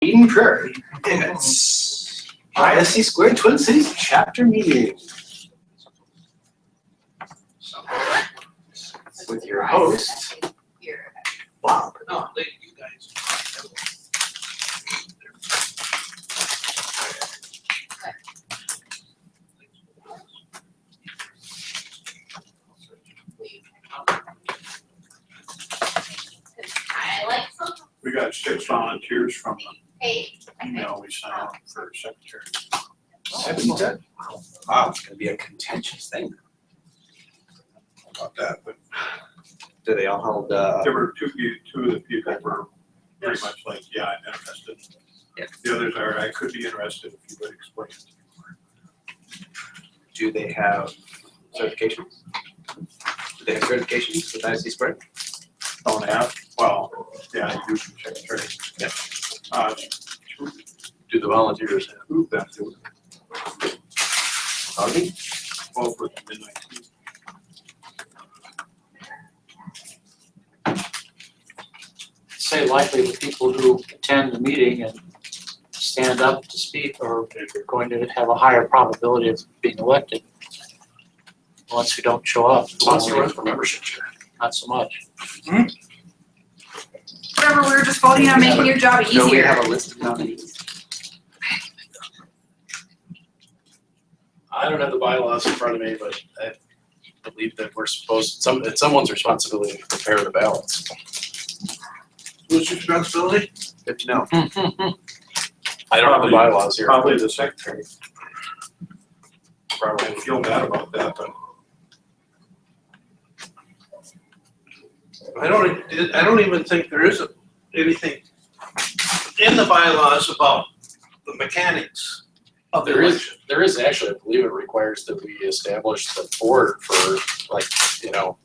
Eden Prairie. It's ISC Squared Twin Cities chapter meeting. With your host, Bob. No, you guys. We got 6 volunteers from the 8. email we sent out for secretary. 7. Wow, it's gonna be a contentious thing. About that, but Do they all hold, there were two of the people were pretty much like, yeah, I'm interested. Yeah. The others are, I could be interested if you would explain it to me do they have certifications? Do they have certifications with ISC Squared? more. Don't have, well, yeah, you from secretary. Yeah. Do the volunteers have who them to Pardon? both with the midnight? Say likely the people who attend the meeting and stand up to speak are going to have a higher probability of being elected. Ones who don't show up, Wants to run for membership chair. not so much. Whatever, we were just voting on making your job easier. No, we have a list of nominees. I don't have the bylaws in front of me, but I believe that we're supposed, it's someone's responsibility to prepare the ballots. Whose responsibility? Good to know. I don't have the bylaws here. Probably the secretary. Probably feel bad about that, but I don't even think there is anything in the bylaws about the mechanics of the election. There is actually, I believe it requires that we establish the board for, like, you know,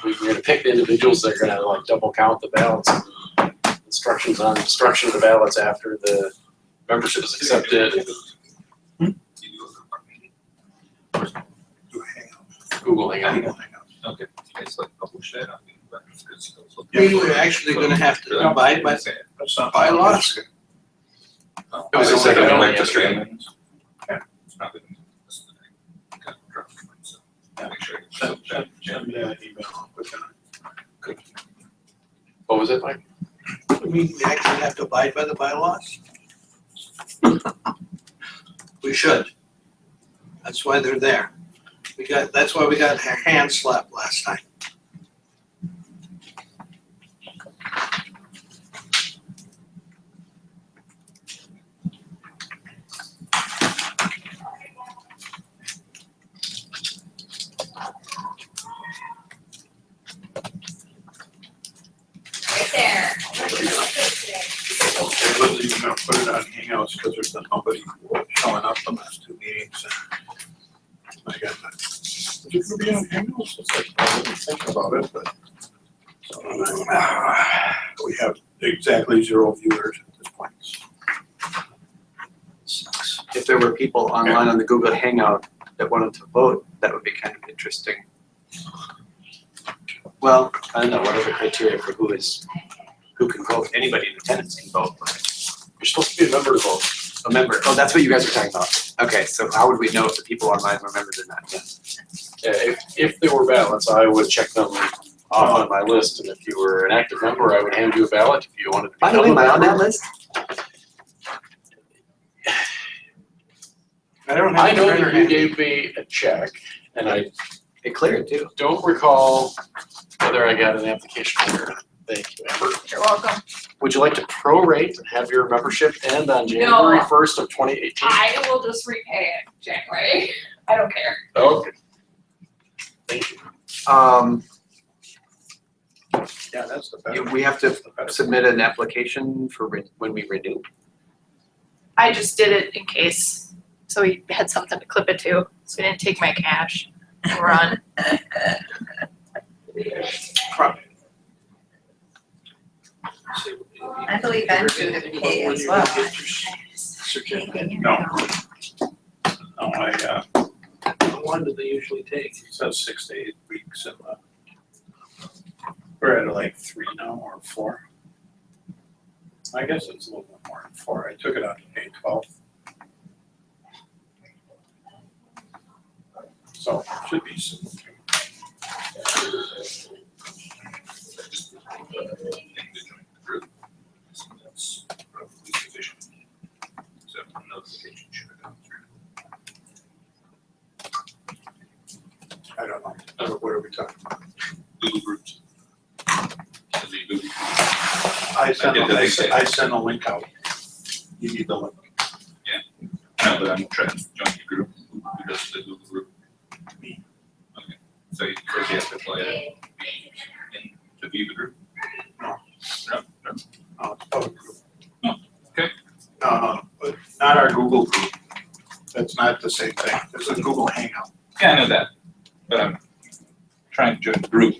we're gonna pick the individuals that are gonna like double count the ballots. Instructions on destruction of the ballots after the membership is accepted. Google Hangout. Okay. It's like publish that on the. We were actually gonna have to abide by bylaws. It was a second one yesterday. send me an email. What was it, Mike? We actually have to abide by the bylaws? We should. That's why they're there. That's why we got our hand slapped last time. Right there. I wasn't even gonna put it on Hangouts because there's been nobody showing up the last 2 meetings. I got that. Is it gonna be on Hangouts? It's like, I didn't think about it, but. So, we have exactly 0 viewers at this point. If there were people online on the Google Hangout that wanted to vote, that would be kind of interesting. Well, I don't know, what are the criteria for who can vote? Anybody in attendance can vote, but You're supposed to be a member to vote. a member, oh, that's what you guys are talking about. Okay, so how would we know if the people online were members or not? Yeah, if there were ballots, I would check them off on my list, and if you were an active member, I would hand you a ballot if you wanted to By the way, become a am I on member. that list? I don't I have know a printer that you handy. gave me a check, and I It cleared too. don't recall whether I got an application or thank you, Amber. You're welcome. Would you like to prorate and have your membership end on No. January 1st of 2018? I will just repay it January. I don't care. Okay. Thank you. Yeah, that's the better. We have to submit an application for when we renew. I just did it in case, so we had something to clip it to, so we didn't take my cash and run. I believe I'm due to pay as well. Certificate. No. No, How long do they usually take? it says 6 to 8 weeks and we're at like 3 now or 4. I guess it's a little bit more than 4. I took it on May 12th. So it should be soon. That's probably sufficient. So notification should have gone through. I don't know. What are we talking about? Google Groups. So the Google Groups. I did the same. sent a link out. You need the link. No, but I'm trying to join the group. Who does the Google Group? Me. Okay. So you first you have to apply it in to view the group? No. No, no. Oh, it's public group. Oh, okay. No, but not our Google group. That's not the same thing. There's a Google Hangout. Yeah, I know that, but I'm trying to join the group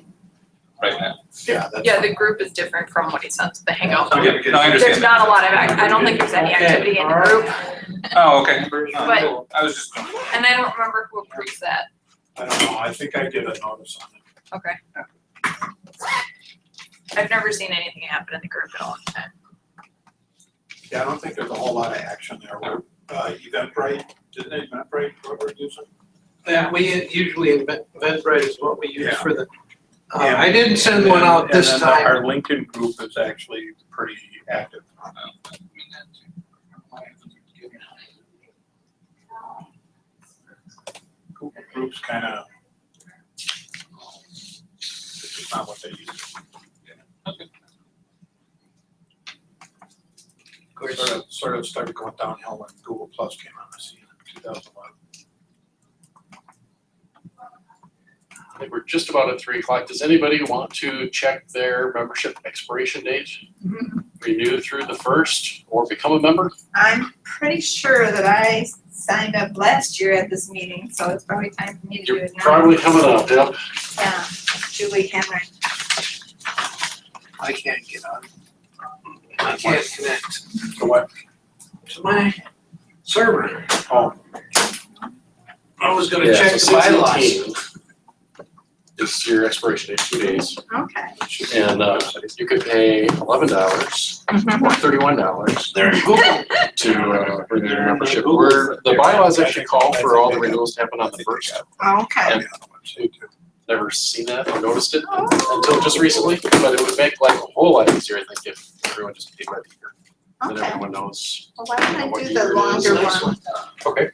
right now. Yeah, that's. Yeah, the group is different from what he sent, the hangout. Okay, no, I understand. There's not a lot of, I don't think there's any activity in the group, Oh, okay. But- I was just. and I don't remember who approves that. I don't know. I think I get a notice on it. Okay. I've never seen anything happen in the group in a long time. Yeah, I don't think there's a whole lot of action there. Eventbrite, didn't Eventbrite ever do something? Yeah, we usually Eventbrite is what we use Yeah. for the, I didn't send one out this And then time. our Lincoln group is actually pretty active. Google Groups kind of, it's just not what they use. Sort of started going downhill when Google Plus came on the scene in 2011. I think we're just about at 3 o'clock. Does anybody want to check their membership expiration date? Renew through the 1st or become a member? I'm pretty sure that I signed up last year at this meeting, so it's probably time for me to do You're it now. probably coming up, yep. Yeah, Julie Hammer. I can't get on. I can't connect So what? to my server. Oh, I was gonna Yeah, check so the bylaws. 6/18 is your expiration date, 2 days. Okay. And you could pay $11 or $31 There you go. to renew your membership. Where the bylaws actually call for all the renewals to happen on the 1st. Okay. And never seen that or noticed it until just recently, but it would make life a whole lot easier, I think, if everyone just paid by the year. Then Okay. everyone knows. Well, why don't what I do year the it longer is. one? Okay.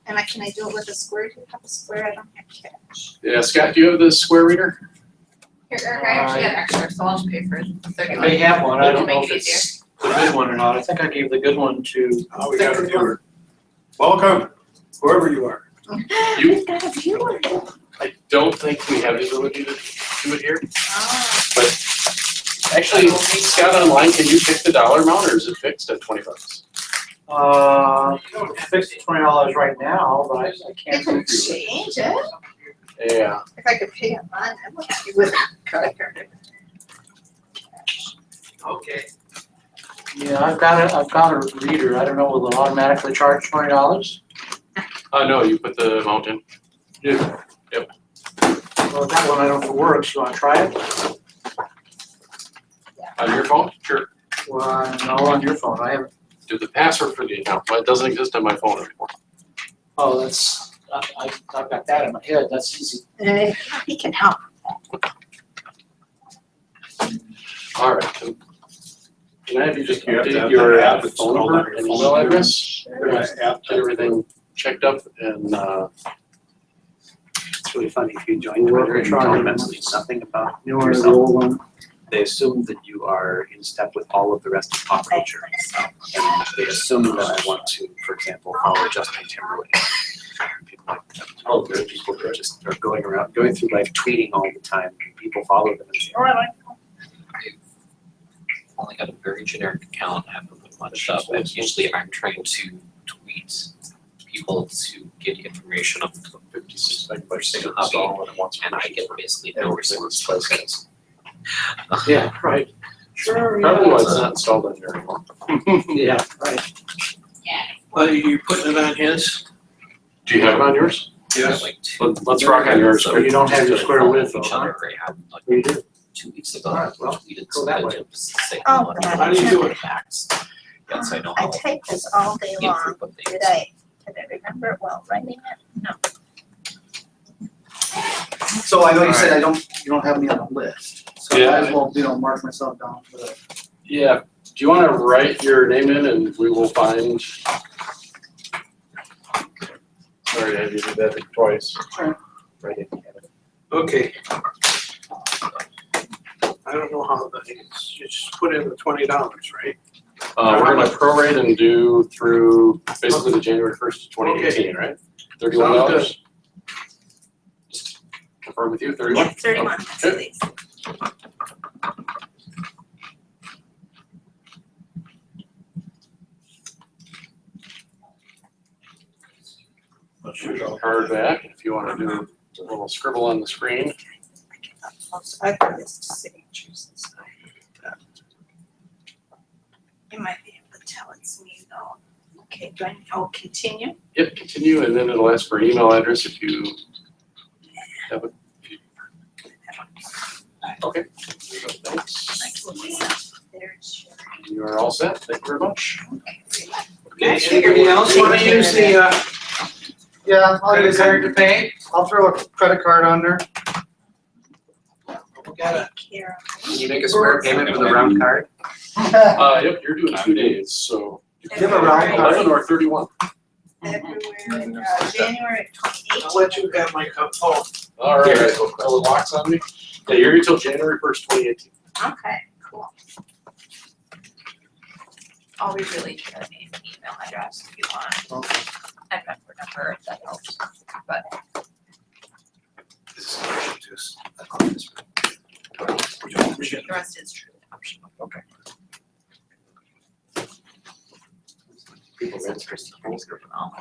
And can I do it with a square? Do you have a square? I don't have cash. Yeah, Scott, do you have the square reader? Here, Eric, I actually had extra, so I'll just pay for it. I may have one, I It'll don't know make if it easier. it's the good one or not. I think I gave the good one to, oh, we got a viewer. Welcome, whoever you are. You- Got a viewer. I don't think we have the ability to do it here. Oh. Actually, Scott, online, can you pick the dollar amount or is it fixed at $20? it's fixed at $20 right now, but I You can't. can change it. Yeah, If I could pay online, I would happy with a credit card. Okay. Yeah, I've got a reader. I don't know, will it automatically charge $20? no, you put the amount in. Well, that one I don't know if it works. You wanna try it? On your phone? Sure. Well, no, on your phone. I haven't. Do the password for the account, but it doesn't exist on my phone anymore. Oh, I've got that in my head. That's easy. He can help. All right. Can I have you just You have to update have your that app phone installed number on your and phone. email address? App. Get everything checked up and, It's really funny, if you join Twitter and you tell them absolutely nothing about You want the yourself, old one? they assume that you are in step with all of the rest of pop culture. And they assume that I want to, for example, follow Justin Timberlake. People like that. Oh, good. People that just are going around, going through life tweeting all the time. People follow them and say, oh, I like Only got a very generic account, I haven't put much up, and usually I'm trying to tweet people to get information of the 56 megabytes to hobby, install and it wants and I get basically no response to those. Yeah, right. Sure, Probably why it's not installed on your anymore. Yeah, right. Are you putting it on his? Do you have it on yours? Yes. Like two. Let's rock on yours. So You don't have your square width, each though, huh? other, I have like You do. 2 weeks ago. Alright, well, Tweeted go that way. something to say, Oh, "Oh, God. How do you do it? Facts. Yes, I know I how typed this all day you long. improve on Did things. I remember it while writing it? No. So I know you said you don't have me on the list, so I Yeah. might as well, mark myself down for the. Yeah, do you wanna write your name in and we will find? Sorry, I had you do that twice. Right in. Okay. I don't know how that is, you just put in the $20, right? We're gonna prorate and do through basically the January 1st, 2018, right? $31. Sounds Just confirm with you, 31? Yeah, 31, Okay. please. Let's shoot your card back, if you wanna do a little scribble on the screen. I've got this signatures and stuff. You might be able to tell it's me though. Okay, continue? Yep, continue, and then it'll ask for an email address if you have it. Okay. Thanks. There's You are all set, thank you very much. Okay, anybody else wanna use the, Yeah, credit card to pay? I'll throw a credit card under. We gotta, Kara. Can you make a square payment with a round card? Yep, you're doing 2 days, so. Give a round card. 11 or 31. February, January I'll let you have my cup, oh, All right, so the locks on me. Yeah, you're here till January 1st, 2018. 28. Okay, cool. All we really need is an email address if you want, and member number, if that helps, but. This is just an office. The rest is truly optional. Okay. Since Christie Cole's group and all.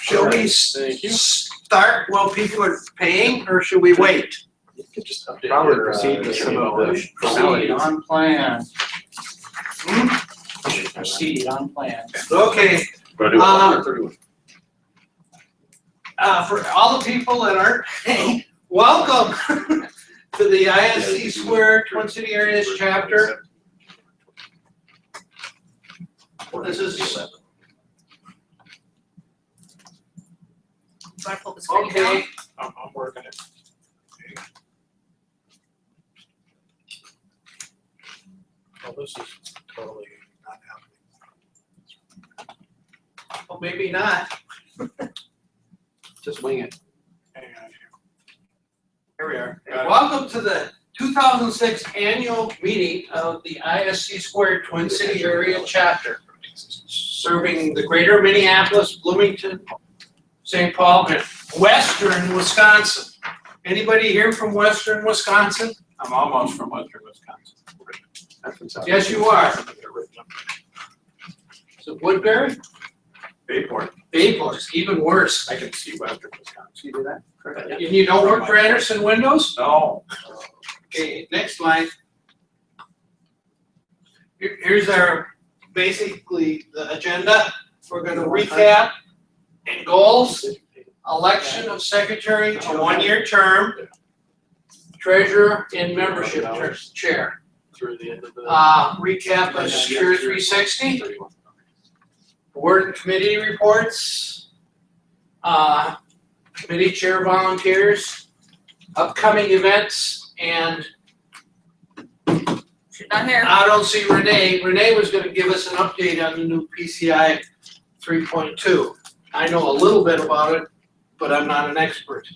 shall we Thank you. start while people are paying, or should we wait? You can just update Probably your, proceed with some of email. the formalities. On plan. Proceed on plan. Okay, Wanna do 11 or 31? for all the people that aren't paying, welcome to the ISC Square Twin City Areas chapter. This is, Do you wanna pull the screen down? okay, I'm working it. Well, this is totally not happening. well, maybe not. Just wing it. Hang on here. Here we are. Got it. Welcome to the 2006 annual meeting of the ISC Square Twin City Area Chapter, serving the greater Minneapolis, Bloomington, St. Paul, and Western Wisconsin. Anybody here from Western Wisconsin? I'm almost from Western Wisconsin. I'm from South. Yes, you are. Is it Woodbury? Bayport, Bayport, even worse. I can see Western Wisconsin. You do that? Correct. And you don't work for Anderson Windows? No. Okay, next line. Here's our, basically, the agenda. We're gonna recap and goals, election of secretary to 1-year term, treasurer and membership chair. Through the end of the. Recap of Secure 360, 31. board and committee reports, committee chair volunteers, upcoming events, and She's not here. I don't see Renee. Renee was gonna give us an update on the new PCI 3.2. I know a little bit about it, but I'm not an expert.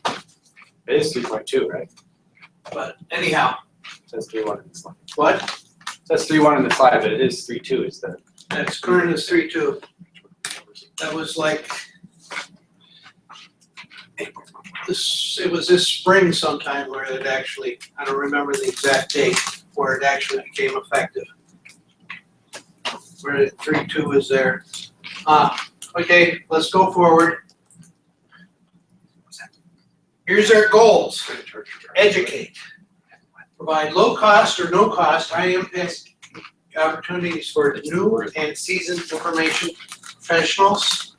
It is 3.2, right? But anyhow, Says 3.1 in the slide. what? Says 3.1 in the slide, but it is 3.2 is the. That's current is 3.2. That was like, it was this spring sometime where it actually, I don't remember the exact date, where it actually became effective. Where the 3.2 is there. Okay, let's go forward. Here's our goals. Educate. Provide low cost or no cost, high impact opportunities for new and seasoned information professionals.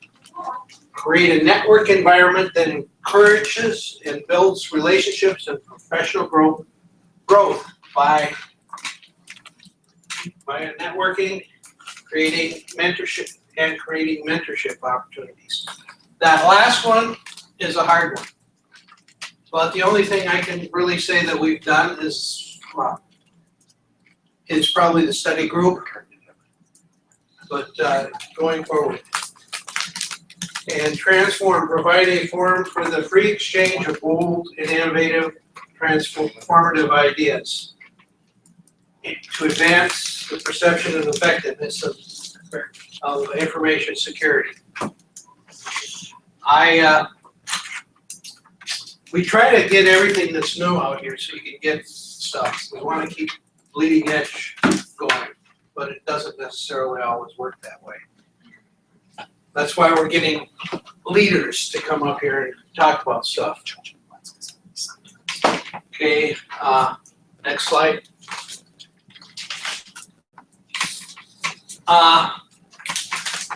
create a network environment that encourages and builds relationships and professional growth by networking, creating mentorship opportunities. That last one is a hard one. But the only thing I can really say that we've done is, well, it's probably the study group, but going forward. And provide a forum for the free exchange of bold and innovative transformative ideas to advance the perception and effectiveness of information security. We try to get everything that's new out here so you can get stuff. We want to keep bleeding edge going, but it doesn't necessarily always work that way. That's why we're getting leaders to come up here and talk about stuff. Okay, next slide.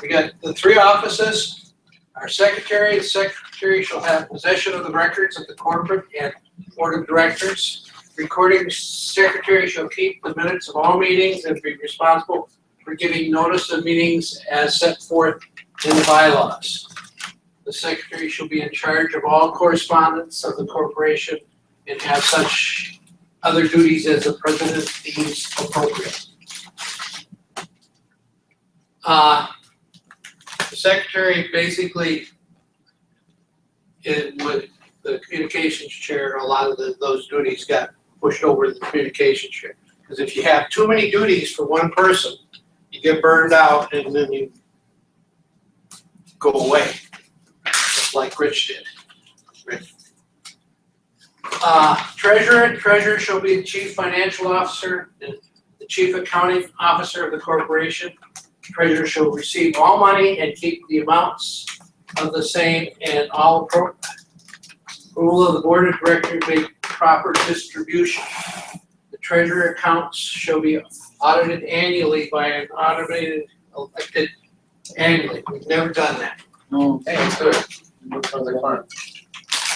We got the 3 offices. Our secretary, the secretary shall have possession of the records of the corporate and board of directors. Recording secretary shall keep the minutes of all meetings and be responsible for giving notice of meetings as set forth in the bylaws. The secretary shall be in charge of all correspondence of the corporation and have such other duties as the president deems appropriate. The secretary basically, with the communications chair, a lot of those duties got pushed over to the communications chair. Because if you have too many duties for one person, you get burned out and then you go away, just like Rich did. Treasurer shall be the chief financial officer and the chief accounting officer of the corporation. Treasurer shall receive all money and keep the amounts of the same, and all approval of the board of directors make proper distribution. The treasurer accounts shall be audited annually by an audited elected annually. We've never done that. Hey, it's good. Sounds like fun.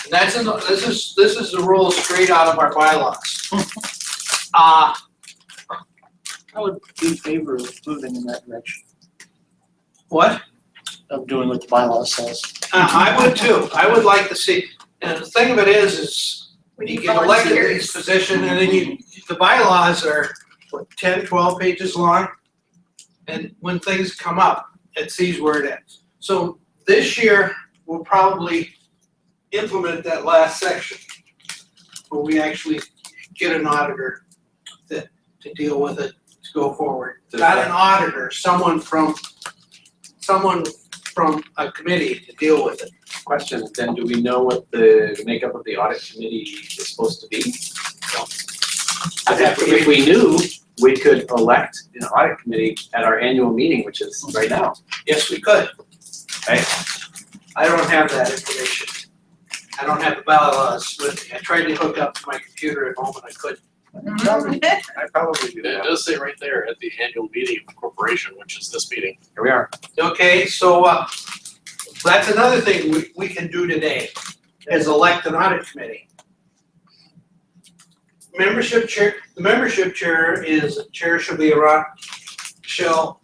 And that's this is the rule straight out of our bylaws. I would be in favor of moving in that direction, What? of doing what the bylaw says. I would too. I would like to see, and the thing of it is We you need get elected to volunteers. these positions and then the bylaws are, what, 10, 12 pages long? And when things come up, it sees where it is. So this year, we'll probably implement that last section where we actually get an auditor to deal with it, to go forward. Not an auditor, someone from a committee to deal with it. Question, then do we know what the makeup of the audit committee is supposed to be? If we knew, we could elect an audit committee at our annual meeting, which is right now. Yes, we could. Okay. I don't have that information. I don't have the bylaws with me. I tried to hook up to my computer at home and I couldn't. I probably do It that. does say right there at the annual meeting of the corporation, which is this meeting. Here we are. Okay, so that's another thing we can do today, is elect an audit committee. Membership chair, the membership chair shall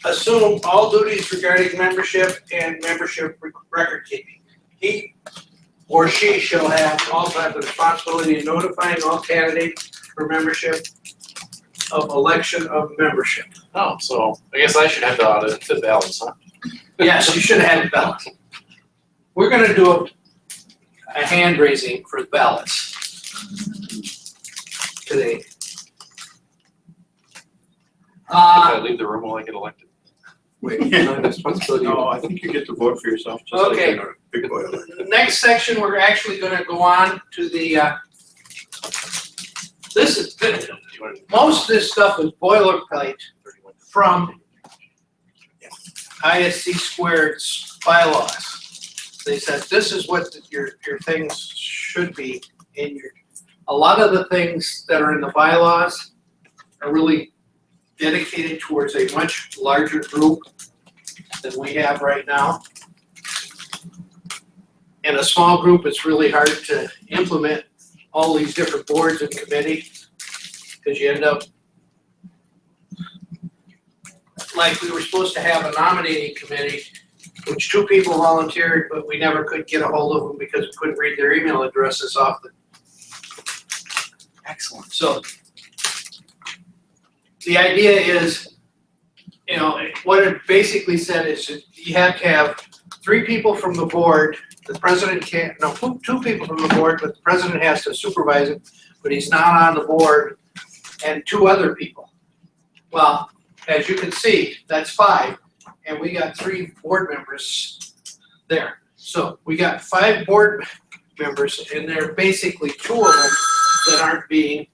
assume all duties regarding membership and membership record keeping. He or she shall also have the responsibility of notifying all candidates for membership of election of membership. Oh, so I guess I should have to audit the balance, huh? Yes, you should have had ballots. We're gonna do a hand raising for the ballots today. If I leave the room while I get elected. Wait, Responsibility. no, I think you get to vote for yourself, just like Okay. in a big boy election. The next section, we're actually gonna go on to the, most of this stuff is boilerplate from ISC squared's bylaws. They said, this is what your things should be in your, a lot of the things that are in the bylaws are really dedicated towards a much larger group than we have right now. in a small group, it's really hard to implement all these different boards and committees, because you end up, like we were supposed to have a nominating committee, which 2 people volunteered, but we never could get a hold of them because we couldn't read their email addresses off the. Excellent. So the idea is, you know, what it basically said is that you have to have 3 people from the board. The president can't, no, 2 people from the board, but the president has to supervise it, but he's not on the board, and 2 other people. Well, as you can see, that's 5, and we got 3 board members there. So we got 5 board members, and there are basically 2 of them that aren't being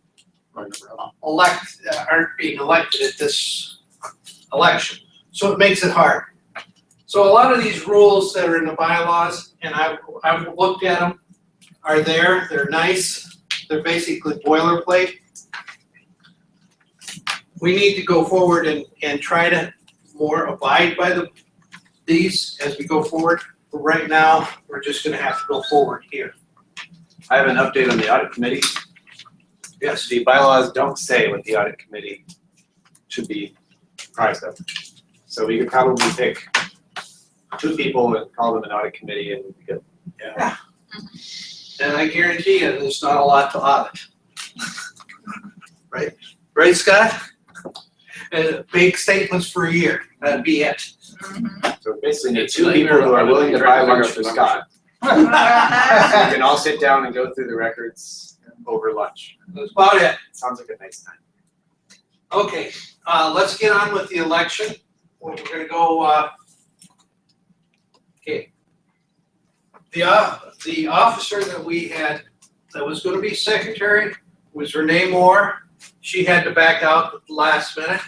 elected at this election. So it makes it hard. So a lot of these rules that are in the bylaws, and I've looked at them, are there, they're nice, they're basically boilerplate. We need to go forward and try to more abide by these as we go forward. But right now, we're just gonna have to go forward here. I have an update on the audit committee. Yes, the bylaws don't say what the audit committee should be comprised of. So we could probably pick 2 people and call them an audit committee and we could. Yeah. And I guarantee you, there's not a lot to audit. Right? Right, Scott? Big statements for a year, that'd be it. So basically need 2 people who are willing to buy lunch for Scott. We can all sit down and go through the records over lunch. That's about it. Sounds like a nice time. Okay, let's get on with the election. We're gonna go, okay. The officer that we had, that was gonna be secretary, was Renee Moore. She had to back out at the last minute.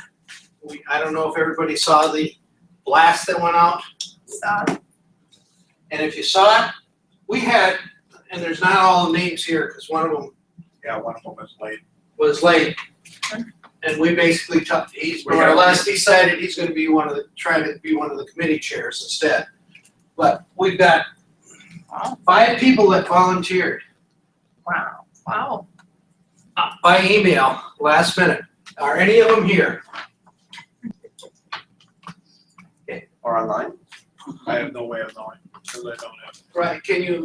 I don't know if everybody saw the blast that went out. Saw it. And if you saw it, we had, and there's not all the names here, because one of them Yeah, one of them is late. was late. And we basically he's more or less decided he's gonna be try to be one of the committee chairs instead. But we've got 5 people that volunteered Wow. by email last minute. Are any of them here? Or online? I have no way of knowing, because I don't have. Right, is Can there you a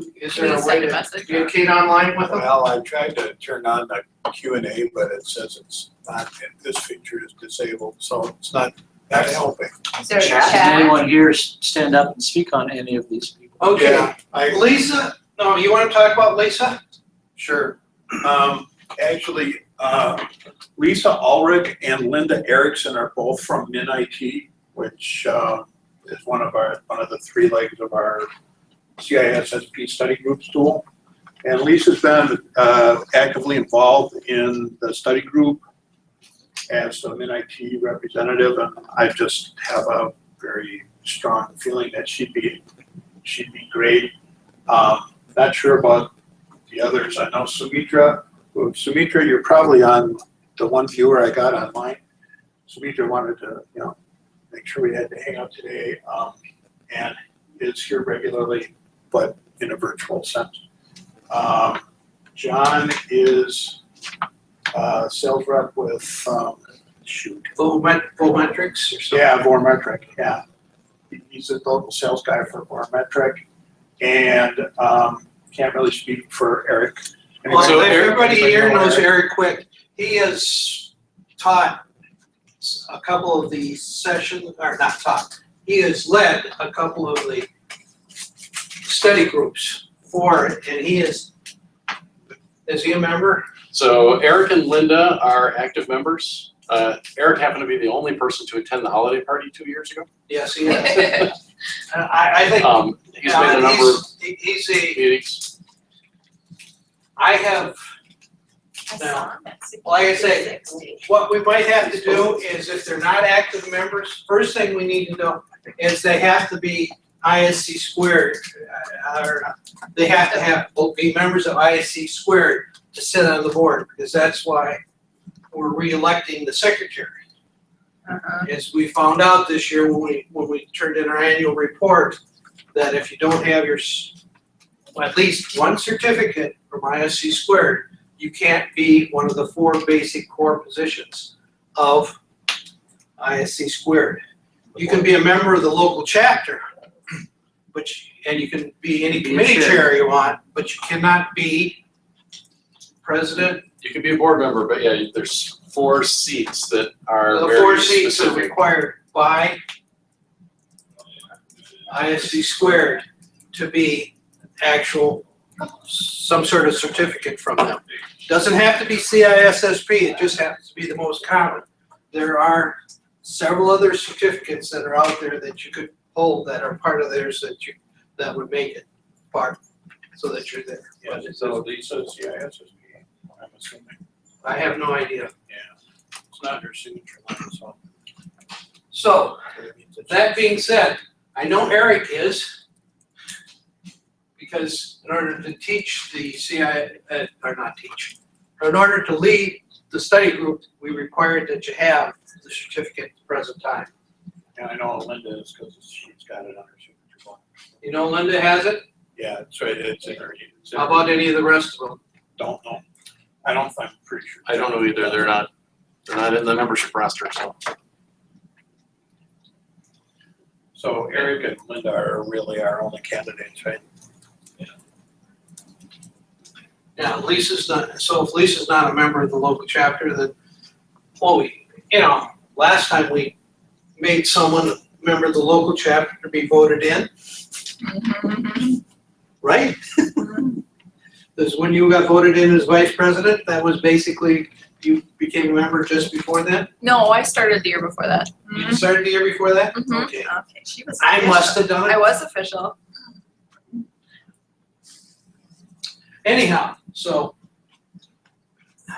way send a to message? communicate online with them? Well, I tried to turn on the Q&A, but it says it's not, this feature is disabled, so it's not helping. Is there a Does chat? anyone here stand up and speak on any of these people? Okay, Yeah, Lisa, no, you wanna talk about Lisa? Sure. Actually, Lisa Ulrich and Linda Erickson are both from MinIT, which is one of the 3 legs of our CISSP study group tool. And Lisa's been actively involved in the study group as a MinIT representative, and I just have a very strong feeling that she'd be great. Not sure about the others. I know Sumitra. Sumitra, you're probably on the one viewer I got online. Sumitra wanted to, make sure we had to hang out today, and is here regularly, but in a virtual sense. John is sales rep with Vometrics or something? Yeah, Vormetric, yeah. He's a local sales guy for Vormetric, and can't really speak for Eric. Well, So everybody here know knows Eric? Eric Quick. He has taught a couple of the sessions, or not taught, he has led a couple of the study groups for it, and he is he a member? So Eric and Linda are active members. Eric happened to be the only person to attend the holiday party 2 years ago. Yes, he is. I think. He's made a number of He's a, meetings. I have, I No. saw him at like I say, 60. what we might have to do is if they're not active members, first thing we need to do is they have to be ISC squared. Or they have to be members of ISC squared to sit on the board, because that's why we're re-electing the secretary. As we found out this year when we turned in our annual report, that if you don't have at least one certificate from ISC squared, you can't be one of the 4 basic core positions of ISC squared. You can be a member of the local chapter, and you can be any committee chair you want, but you cannot be president. You can be a board member, but yeah, there's 4 seats that are The very 4 seats are specific. required by ISC squared to be actual, some sort of certificate from them. Doesn't have to be CISSP, it just happens to be the most common. There are several other certificates that are out there that you could hold that are part of theirs that would make it part, so that you're there. Yeah, so Lisa, CISSP, I'm assuming. I have no idea. Yeah, it's not her signature line, so. So, that being said, I know Eric is, because in order to teach the or not teach, or in order to lead the study group, we required that you have the certificate at the present time. Yeah, I know Linda is because she's got it on her signature line. You know Linda has it? Yeah, it's right, it's in her. it's in How her- about any of the rest of them? Don't know. I don't think, pretty sure. I don't know either, they're not in the membership roster, so. So Eric and Linda are really our only candidates, right? Yeah, Lisa's not, so if Lisa's not a member of the local chapter, then, well, last time we made someone a member of the local chapter to be voted in, right? Because when you got voted in as vice president, that was basically, you became a member just before that? No, I started the year before that. You started the year before that? Mhm. Okay. Okay, she was. I must have done I it. was official. Anyhow, so,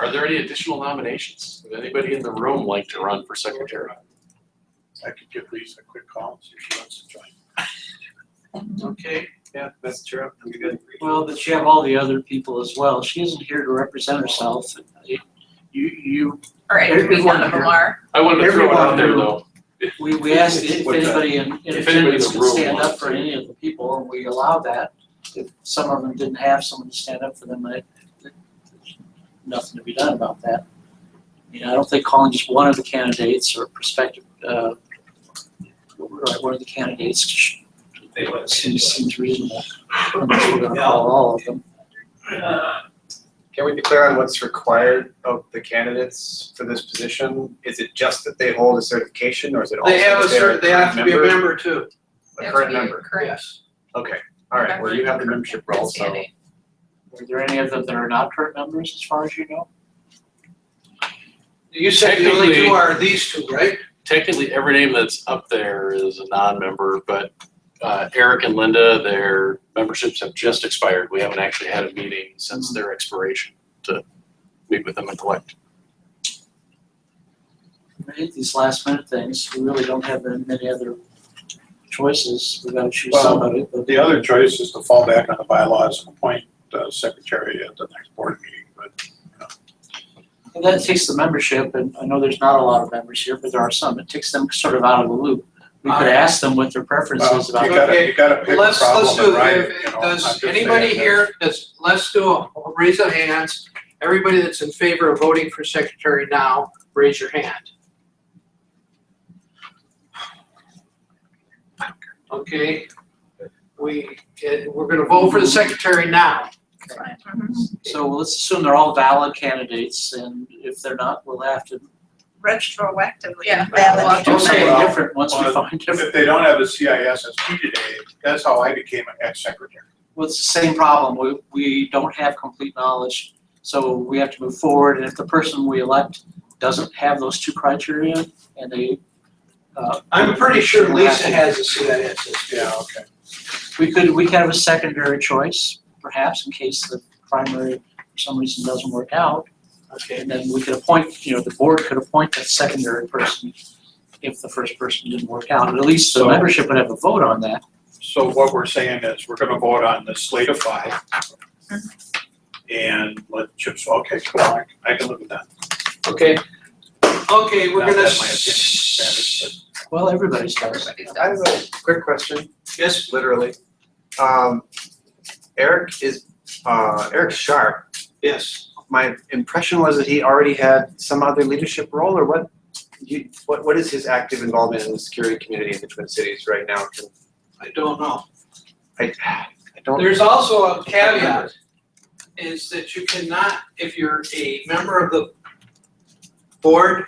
Are there any additional nominations? Would anybody in the room like to run for secretary? I could give Lisa a quick call and see if she wants to join. okay, Yeah, that's true. I'm good. Well, but you have all the other people as well. She isn't here to represent herself. You, All right, Everyone none of them here. are. I wanted to throw it out there Everyone though. we asked if What's that? anybody in If anybody in attendance the could room stand wants up for to. any of the people, and we allowed that. If some of them didn't have someone to stand up for them, there's nothing to be done about that. I don't think calling just one of the candidates or prospective, one of the candidates seems reasonable. Unless we're gonna call all of them. Can we be clear on what's required of the candidates for this position? Is it just that they hold a certification, or is it also they have that they're they have to be a current member too. A current member? Correct. Yes. Okay, all right, well, you have the membership role, so. Are there any of them that are not current members, as far as you know? You said the only Technically- two are these two, right? Technically, every name that's up there is a non-member, but Eric and Linda, their memberships have just expired. We haven't actually had a meeting since their expiration to meet with them and collect. I hate these last minute things. We really don't have many other choices. We gotta choose Well, somebody, but The other choice is to fall back on the bylaws and appoint secretary at the next board meeting, but and that takes the membership, and I know there's not a lot of members here, but there are some. It takes them sort of out of the loop. We could ask them what their preference well, is about. you gotta pick a Let's problem do, and write it, you know. I'm does just anybody saying here, let's do a raise of hands. Everybody that's in favor of voting for secretary now, raise your hand. Okay, we're gonna vote for the secretary now. So let's assume they're all valid candidates, and if they're not, we'll have to Retroactively Yeah. valid. do something well, different once we well, find different. If they don't have a CISSP today, that's how I became an ex-secretary. Well, it's the same problem. We don't have complete knowledge, so we have to move forward, and if the person we elect doesn't have those 2 criteria, and they, I'm pretty sure Lisa has a CISSP. Yeah, okay. we could have a secondary choice, perhaps, in case the primary, for some reason, doesn't work out. Okay, And then we could appoint, the board could appoint that secondary person if the first person didn't work out. At least the So- membership would have a vote on that. So what we're saying is we're gonna vote on the slate of 5. And let Chip, okay, cool, I can live with that. okay. Okay, we're Not gonna. that my opinion matters, Well, everybody's does. I have a quick question, Yes, literally. Eric's sharp. Yes. My impression was that he already had some other leadership role, or what? What is his active involvement in the security community in the Twin Cities right now? I don't know. I don't. There's also a caveat, is that you cannot, if you're a member of the board,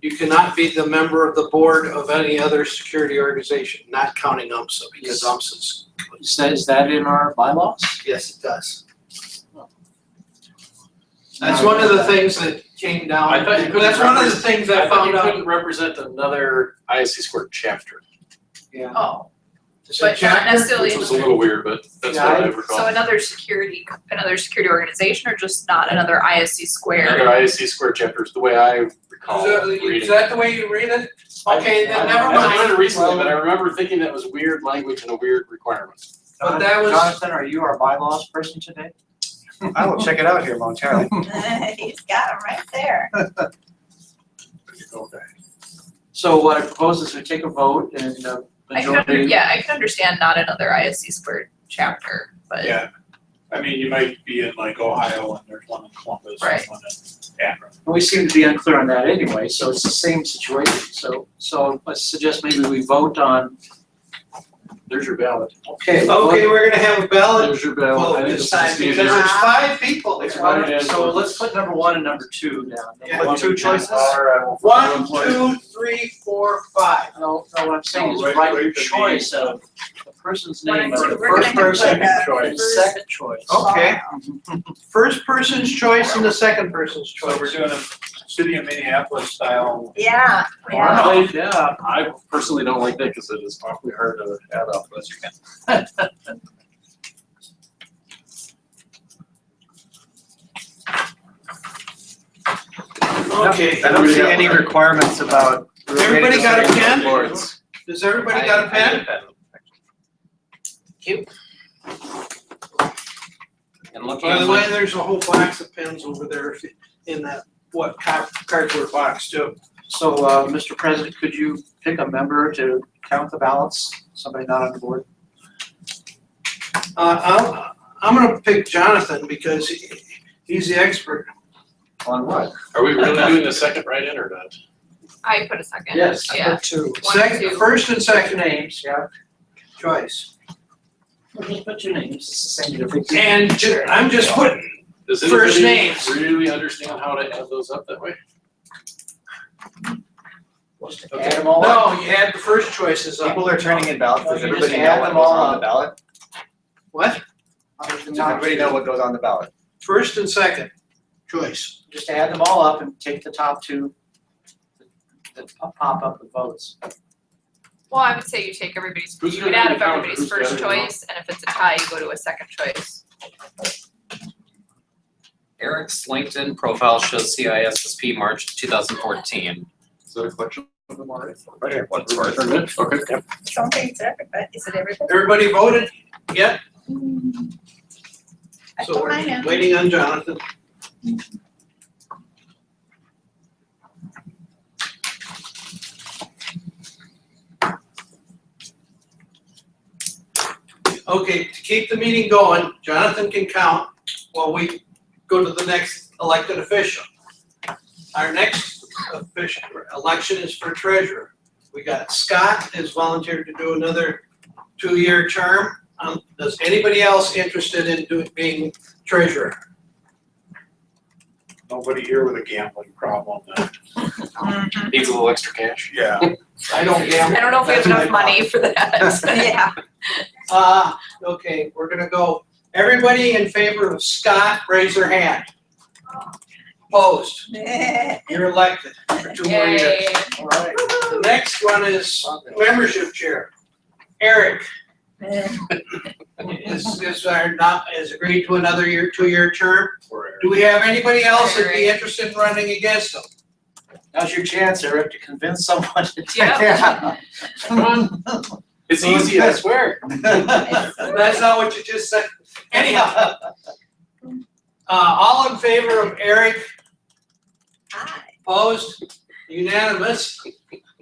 you cannot be the member of the board of any other security organization, not counting UMSA, because UMSA Is that in our bylaws? yes, it does. That's one of the things that came down. I thought you couldn't That's one of the things I I thought found you out. couldn't represent another ISC squared chapter, Oh, Is it but not chapter? necessarily, which was a little weird, but that's what I recall. so another security organization, or just not another ISC squared? Another ISC squared chapter is the way I recall Is reading. that the way you read it? Okay, then never I haven't read mind. it recently, but I remember thinking that was weird language and a weird requirement. But that was, Jonathan, are you our bylaws person today? I will check it out here momentarily. He's got him right there. Okay. So what I propose is we take a vote and I majority. can understand not another ISC squared chapter, but. Yeah, I mean, you might be in like Ohio and there's one in Columbus and Right. one in Akron. We seem to be unclear on that anyway, so it's the same situation. So let's suggest maybe we vote on. There's your ballot. Okay. okay, we're gonna have a ballot There's your ballot. vote I think this this time, is because easier. there's 5 people. It's there. what it is. So let's put number 1 and number 2 down. Yeah. Put 2 choices. All right. 1, 2, 3, 4, 5. No, what I'm saying is No, write your write the choice of the person's One name and as two. the We're first gonna person, put a choice. first- second choice. Okay. First person's choice and the second person's choice. So we're doing a city of Minneapolis style. Yeah, yeah. Well, yeah, I personally don't like that because it is awfully hard to add up, but you can. Okay. I don't see any requirements about. Everybody got a rotating pen? boards. Does everybody got a pen? And looking By at the my, way, there's a whole box of pens over there in that, cardboard box too. So, Mr. President, could you pick a member to count the ballots? Somebody not on the board? I'm gonna pick Jonathan because he's the expert. On what? Are we really doing the second write-in or not? I put a second. Yes, I Yeah. put 2. Second, two. first and Second second names, yeah. choice. Well, just put 2 names, it's the same difference. And I'm just putting, Does First anybody names. really understand how to add those up that way? Add them all up. no, you had the first choices up. People are turning in ballots. No, Does you everybody just know add what them goes all on the up. ballot? What? Does everybody know what goes on the ballot? First and second choice. Just add them all up and take the top 2 that pop up the votes. Well, I would say you take everybody's, Who's you would gonna add do up the count? everybody's Who's first gathering them up? choice, and if it's a tie, you go to a second choice. Eric's LinkedIn profile shows CISSP March 2014. Is that a collection of them already? Right here. What's worth. Okay. Something, it's everybody, is it everybody? Everybody voted? Yep. I So put we're mine in. waiting on Jonathan. Okay, to keep the meeting going, Jonathan can count while we go to the next elected official. Our next official election is for treasurer. We got Scott has volunteered to do another 2-year term. Does anybody else interested in being treasurer? Nobody here with a gambling problem then. Needs a little extra cash. Yeah. I don't gamble. I don't know if we have That's my enough money for that. Yeah. Okay, we're gonna go, everybody in favor of Scott, raise their hand. Opposed, you're elected for 2 more years. Yay. All right. The next one is membership chair. Eric is agreed to another 2-year term. Do we have anybody else that'd be interested in running against him? Now's your chance, Eric, to convince someone to take Yep. that. Come on, It's easy, I swear. that's not what you just said. Anyhow, all in favor of Eric? Hi. Opposed? Unanimous?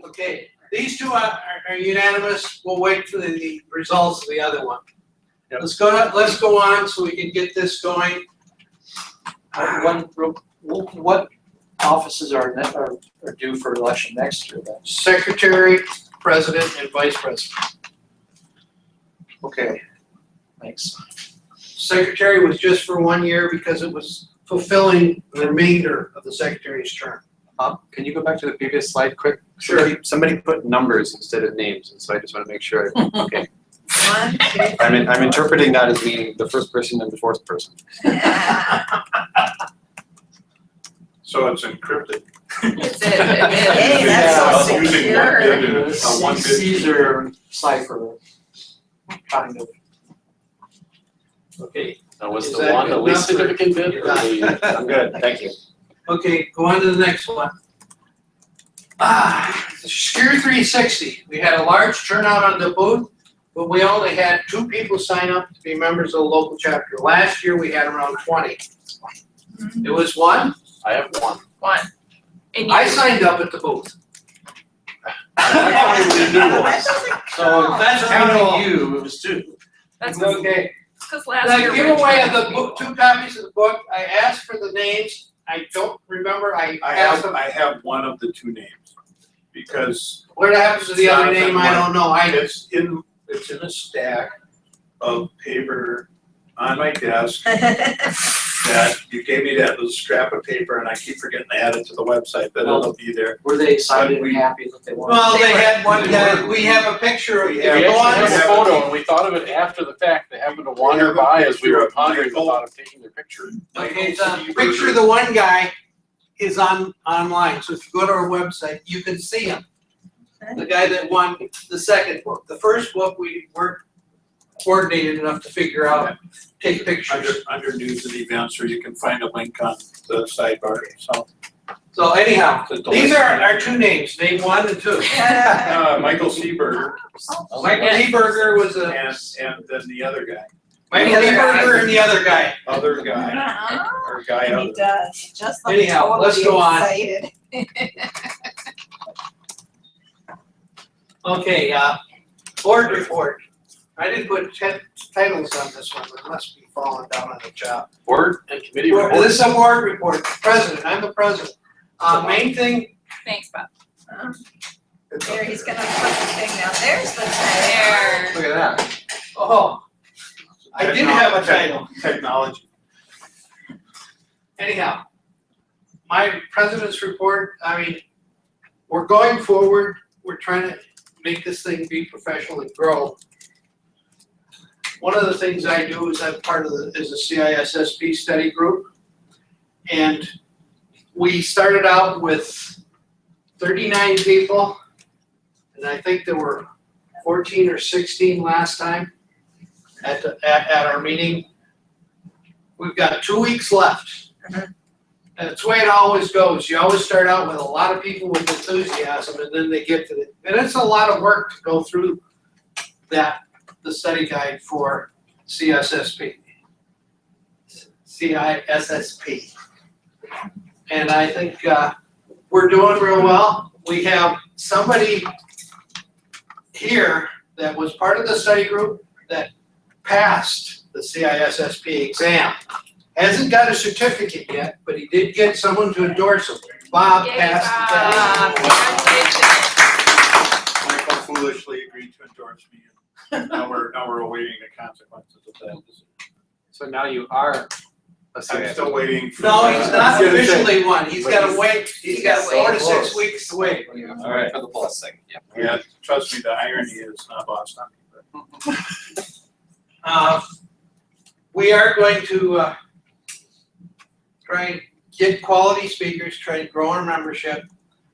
Okay, these two are unanimous. We'll wait for the results of the other one. let's go on so we can get this going. What offices are due for election next year then? Secretary, president, and vice president. Okay, thanks. Secretary was just for 1 year because it was fulfilling the remainder of the secretary's term. Can you go back to the previous slide quick? Sure. Somebody put numbers instead of names, and so I just want to make sure. Okay. 1, 2. I'm interpreting that as meaning the first person and the fourth person. So it's encrypted. It's it. Hey, that's so Using secure. one bit. Caesar cipher, kind of. Okay, Now, was Is the that one the good least enough, or- significant bit or the? I'm good, thank you. okay, go on to the next one. Secure 360, we had a large turnout on the booth, but we only had 2 people sign up to be members of the local chapter. Last year, we had around 20. It was one, I have one. One. And I you, signed up at the booth. So if that's Counting counting you, it was 2. that's Okay, because last the year. Rich giveaway of had the book, 2 copies of the book, I asked for the names, I don't remember, I asked them, I have one of the 2 names, because what happens to the other Jonathan name, I don't know, it's in a stack of paper on my desk that you gave me that little scrap of paper, and I keep forgetting to add it to the website, but it'll be there. Were they excited and happy that they won? Well, they had one guy, we have a picture of, We if have- you We go actually on, have a photo, and we thought of it after the fact. They happened to wander have a by as we picture were of pondering the Michael. thought of taking their picture. okay, the picture of the one guy is online, so if you go to our website, you can see him. The guy that won the second book, the first book, we weren't coordinated enough to figure out, take pictures. Under news and events, or you can find a link on the sidebar, so. So anyhow, the these list. are our 2 names, name 1 and 2. Michael Seaberger, Michael Lieberger was a, and then the other guy, Michael Lieberger and the other guy. other guy, or guy He other. does, just like Anyhow, let's totally go on. excited. Okay, board report. I didn't put titles on this one, but it must be falling down on the job. Board and committee This reports. is a board report, president, I'm the president. Main thing, Thanks, Bob. There, he's gonna put the thing down, there's the title. There. Look at that. oh, I did have a title. Technology. Anyhow, my president's report, I mean, we're going forward, we're trying to make this thing be professional and grow. One of the things I do is I'm part of the CISSP study group. And we started out with 39 people, and I think there were 14 or 16 last time at our meeting. We've got 2 weeks left. And it's the way it always goes. You always start out with a lot of people with enthusiasm, and then they get to and it's a lot of work to go through the study guide for CISSP. And I think we're doing real well. We have somebody here that was part of the study group that passed the CISSP exam. Hasn't got a certificate yet, but he did get someone to endorse him. Bob Yay, passed Bob. the test. Congratulations. Michael foolishly agreed to endorse me, and now we're awaiting the consequences of that. So now you are a I'm still waiting for. No, he's not gonna say- officially one. He's gotta wait. He's got He's 4 to gotta 6 wait. weeks to wait. All right. For the blessing, yeah. Yeah, trust me, the irony is not lost on me, but. We are going to try and get quality speakers, try and grow our membership.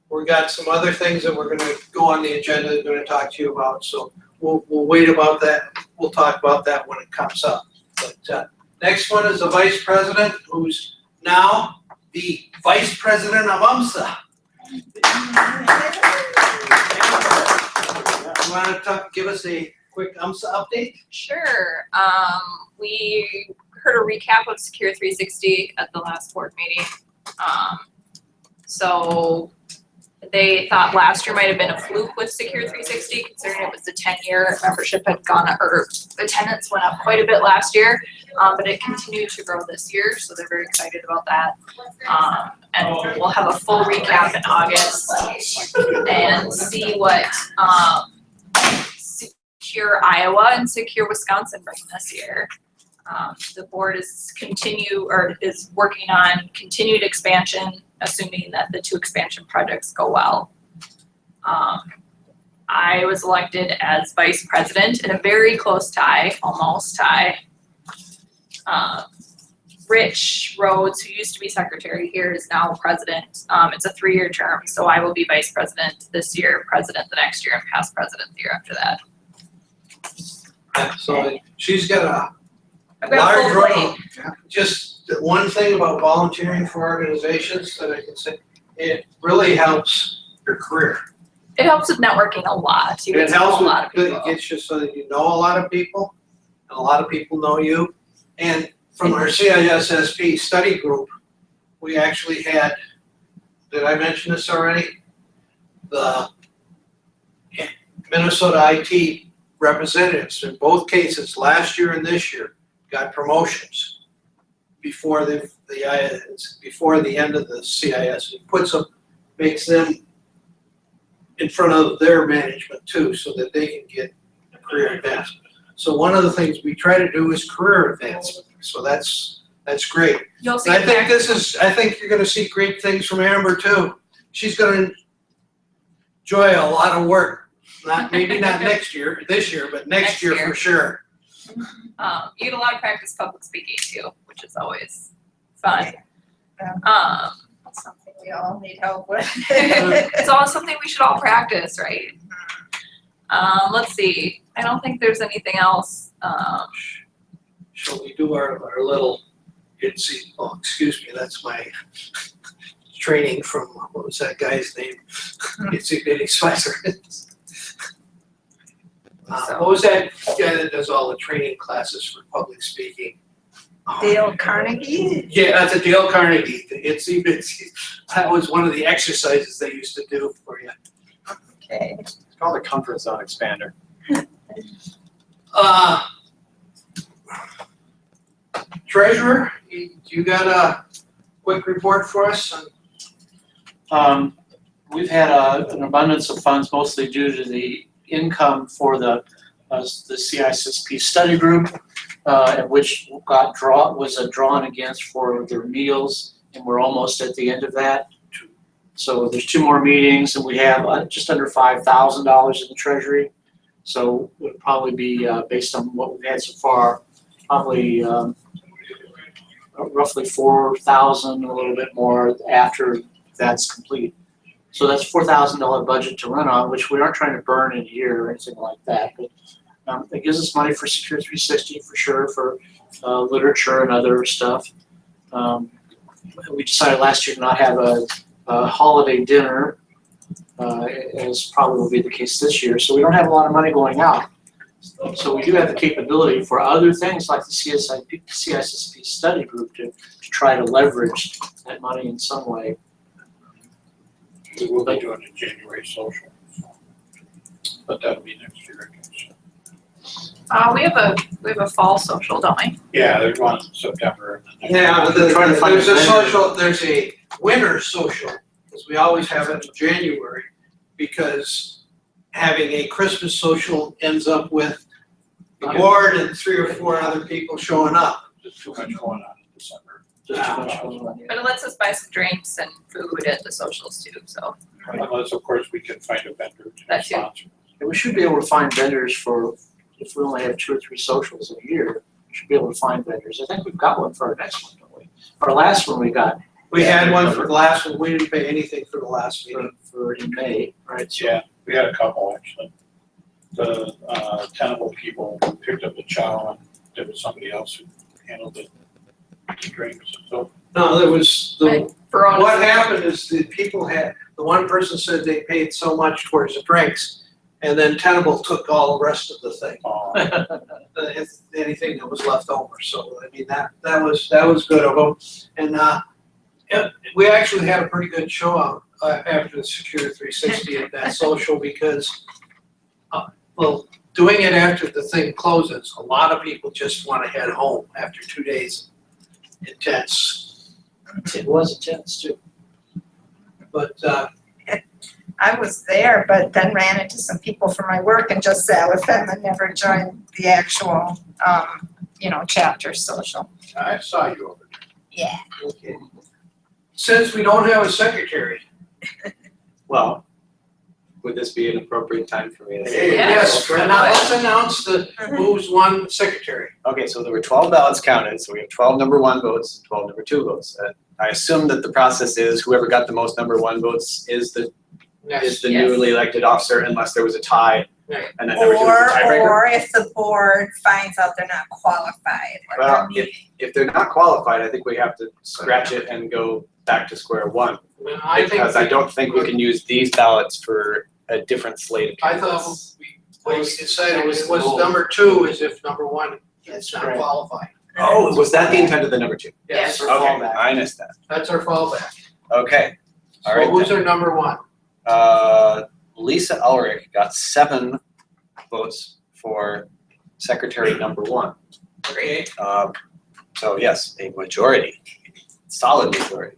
We've got some other things that we're gonna go on the agenda, we're gonna talk to you about, so we'll wait about that. We'll talk about that when it comes up. But next one is the vice president, who's now the vice president of UMSA. You wanna give us a quick UMSA update? Sure. We heard a recap of Secure 360 at the last board meeting. So they thought last year might have been a fluke with Secure 360, considering it was the 10-year membership had gone up, or attendance went up quite a bit last year. But it continued to grow this year, so they're very excited about that. And we'll have a full recap in August and see what Secure Iowa and Secure Wisconsin bring this year. The board is working on continued expansion, assuming that the 2 expansion projects go well. I was elected as vice president in a very close tie, almost tie. Rich Rhodes, who used to be secretary here, is now president. It's a 3-year term, so I will be vice president this year, president the next year, and past president the year after that. So she's got I've a got a large full plate. role. Just one thing about volunteering for organizations that I can say, it really helps your career. It helps with networking a lot. You get It to know helps a lot of with, people. it gets you so that you know a lot of people, and a lot of people know you. And from our CISSP study group, we actually had, did I mention this already? The Minnesota IT representatives in both cases, last year and this year, got promotions before the end of the CIS. It puts them, makes them in front of their management too, so that they can get career advancement. So one of the things we try to do is career advancement. So that's great. You'll see. And I think you're gonna see great things from Amber too. She's gonna enjoy a lot of work. Maybe not this year, but next year for sure. You get a lot of practice public speaking too, which is always fun. That's something we all need help with. It's all something we should all practice, right? Let's see. I don't think there's anything else. Shall we do our little ITSC, oh, excuse me, that's my training from, what was that guy's name? ITSC Benny Spicer. What was that guy that does all the training classes for public speaking? Dale Carnegie? Yeah, that's a Dale Carnegie. That was one of the exercises they used to do for you. Okay. It's called a comfort zone expander. Treasurer, you got a quick report for us? We've had an abundance of funds, mostly due to the income for the CISSP study group, which was drawn against for their meals, and we're almost at the end of that. So there's 2 more meetings, and we have just under $5,000 in the treasury. So it would probably be, based on what we've had so far, probably roughly 4,000, a little bit more after that's complete. So that's $4,000 budget to run on, which we aren't trying to burn in a year or anything like that. But it gives us money for Secure 360 for sure, for literature and other stuff. We decided last year to not have a holiday dinner, as probably will be the case this year. So we don't have a lot of money going out. So we do have the capability for other things like the CISSP study group to try to leverage that money in some way. We will be doing a January social, but that'll be next year, I guess. We have a fall social, don't we? Yeah, there's one in September. And then Yeah, but Trying to find there's a a vendor. social, there's a winter social, because we always have it in January, because having a Christmas social ends up with the board and 3 or 4 other people showing up. There's too much going on in December. Just too much going on. But it lets us buy some drinks and food at the socials too, so. Unless, of course, we can find a vendor to That too. sponsor. And we should be able to find vendors for, if we only have 2 or 3 socials a year, we should be able to find vendors. I think we've got one for our next one, don't we? Our last one we got We had one for the last one, we didn't pay anything for the last meeting. for in May, right? So Yeah, we had a couple actually. The Tenable people picked up the chow and there was somebody else who handled the drinks and so. No, there was, Verona. what happened is the people had, the one person said they paid so much towards the drinks, and then Tenable took all the rest of the thing, anything that was left over, so, I mean, that was good of them. And, yeah, we actually had a pretty good show out, after the Secure 360 at that social because, well, doing it after the thing closes, a lot of people just wanna head home after 2 days of intense. It was intense too. But, I was there, but then ran into some people from my work and just sat with them and never joined the actual, chapter social. I saw you over there. Yeah. okay. Since we don't have a secretary, Well, would this be an appropriate time for me to say? hey, yes, now let's announce who's one secretary. Okay, so there were 12 ballots counted, so we have 12 number 1 votes, and 12 number 2 votes. I assume that the process is whoever got the most number 1 votes is the Yes. newly elected officer unless there was a tie. Right. And then number 2 is the tiebreaker. Or if the board finds out they're not qualified at Well, the meeting. if they're not qualified, I think we have to scratch it and go back to square one. I think Because I don't think we can use these ballots for a different slate of I candidates. thought we decided it was number 2 is if number 1 is not Right. qualified. Oh, was that the intent of the number 2? Yes, Okay, I missed that. that's our fallback. Okay, all So right who's then. our number 1? Lisa Ulrich got 7 votes for secretary number 1. Okay. So yes, a majority, solid majority.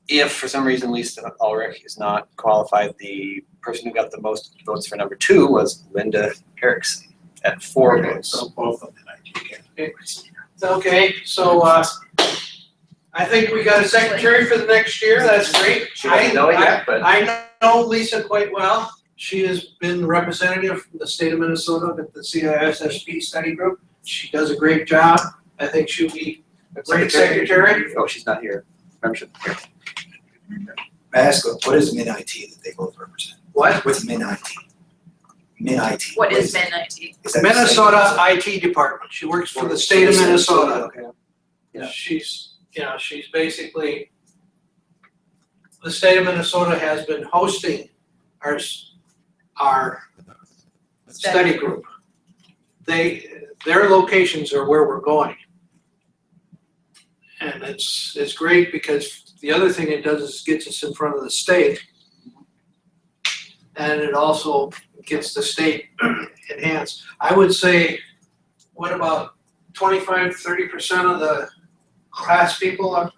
If for some reason Lisa Ulrich is not qualified, the person who got the most votes for number 2 was Linda Erickson at 4 votes. So both of them, I can. Okay, so I think we got a secretary for the next year, that's great. She doesn't know it yet, but I know Lisa quite well. She has been representative from the state of Minnesota at the CISSP study group. She does a great job. I think she'll be a great secretary. Oh, she's not here. Membership. May I ask, what is Min-IT that they both represent? What? What's Min-IT? Min-IT. What is Min IT? Is that the same- Minnesota IT department. She works for the state of Minnesota. Okay. Yeah. She's basically, the state of Minnesota has been hosting our study group. Their locations are where we're going. And it's great because the other thing it does is gets us in front of the state. And it also gets the state enhanced. I would say, what about 25-30% of the class people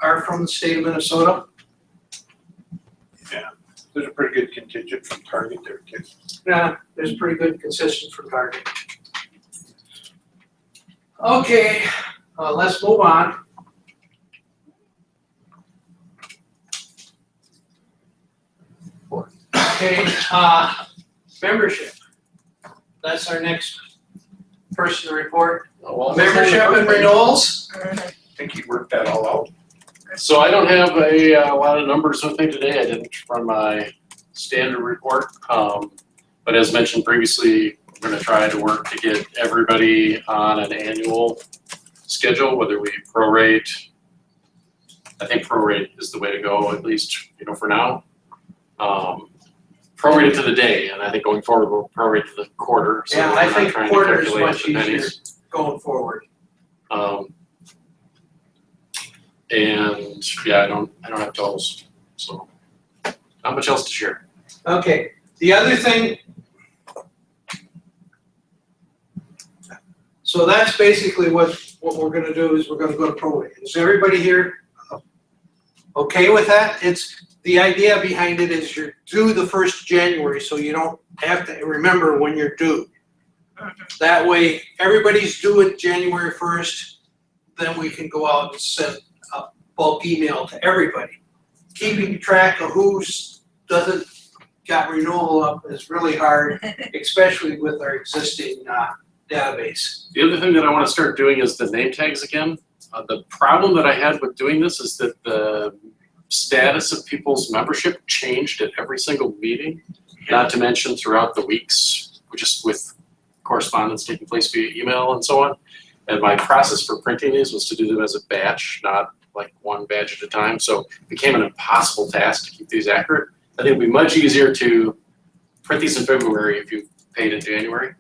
are from the state of Minnesota? There's a pretty good contingent from Target there too. Yeah, there's pretty good consistent from Target. Okay, let's move on. Okay, membership. That's our next person to report. Well, Membership and renewals. I think you worked that all out. So I don't have a lot of numbers with me today. I didn't run my standard report. But as mentioned previously, we're gonna try to work to get everybody on an annual schedule, whether we prorate. I think prorate is the way to go, at least, for now. Prorate it to the day, and I think going forward, we'll prorate to the quarter. So Yeah, we're I not think trying to quarter is calculate much the easier pennies. going forward. And yeah, I don't have totals, so not much else to share. Okay, the other thing. So that's basically what we're gonna do is we're gonna go to prorate. Is everybody here okay with that? The idea behind it is you're due the 1st January, so you don't have to remember when you're due. That way, everybody's due it January 1st, then we can go out and send a bulk email to everybody. Keeping track of who's doesn't got renewal up is really hard, especially with our existing database. The other thing that I want to start doing is the name tags again. The problem that I had with doing this is that the status of people's membership changed at every single meeting, not to mention throughout the weeks, just with correspondence taking place via email and so on. And my process for printing these was to do them as a batch, not like one badge at a time. So it became an impossible task to keep these accurate. I think it'd be much easier to print these in February if you paid in January.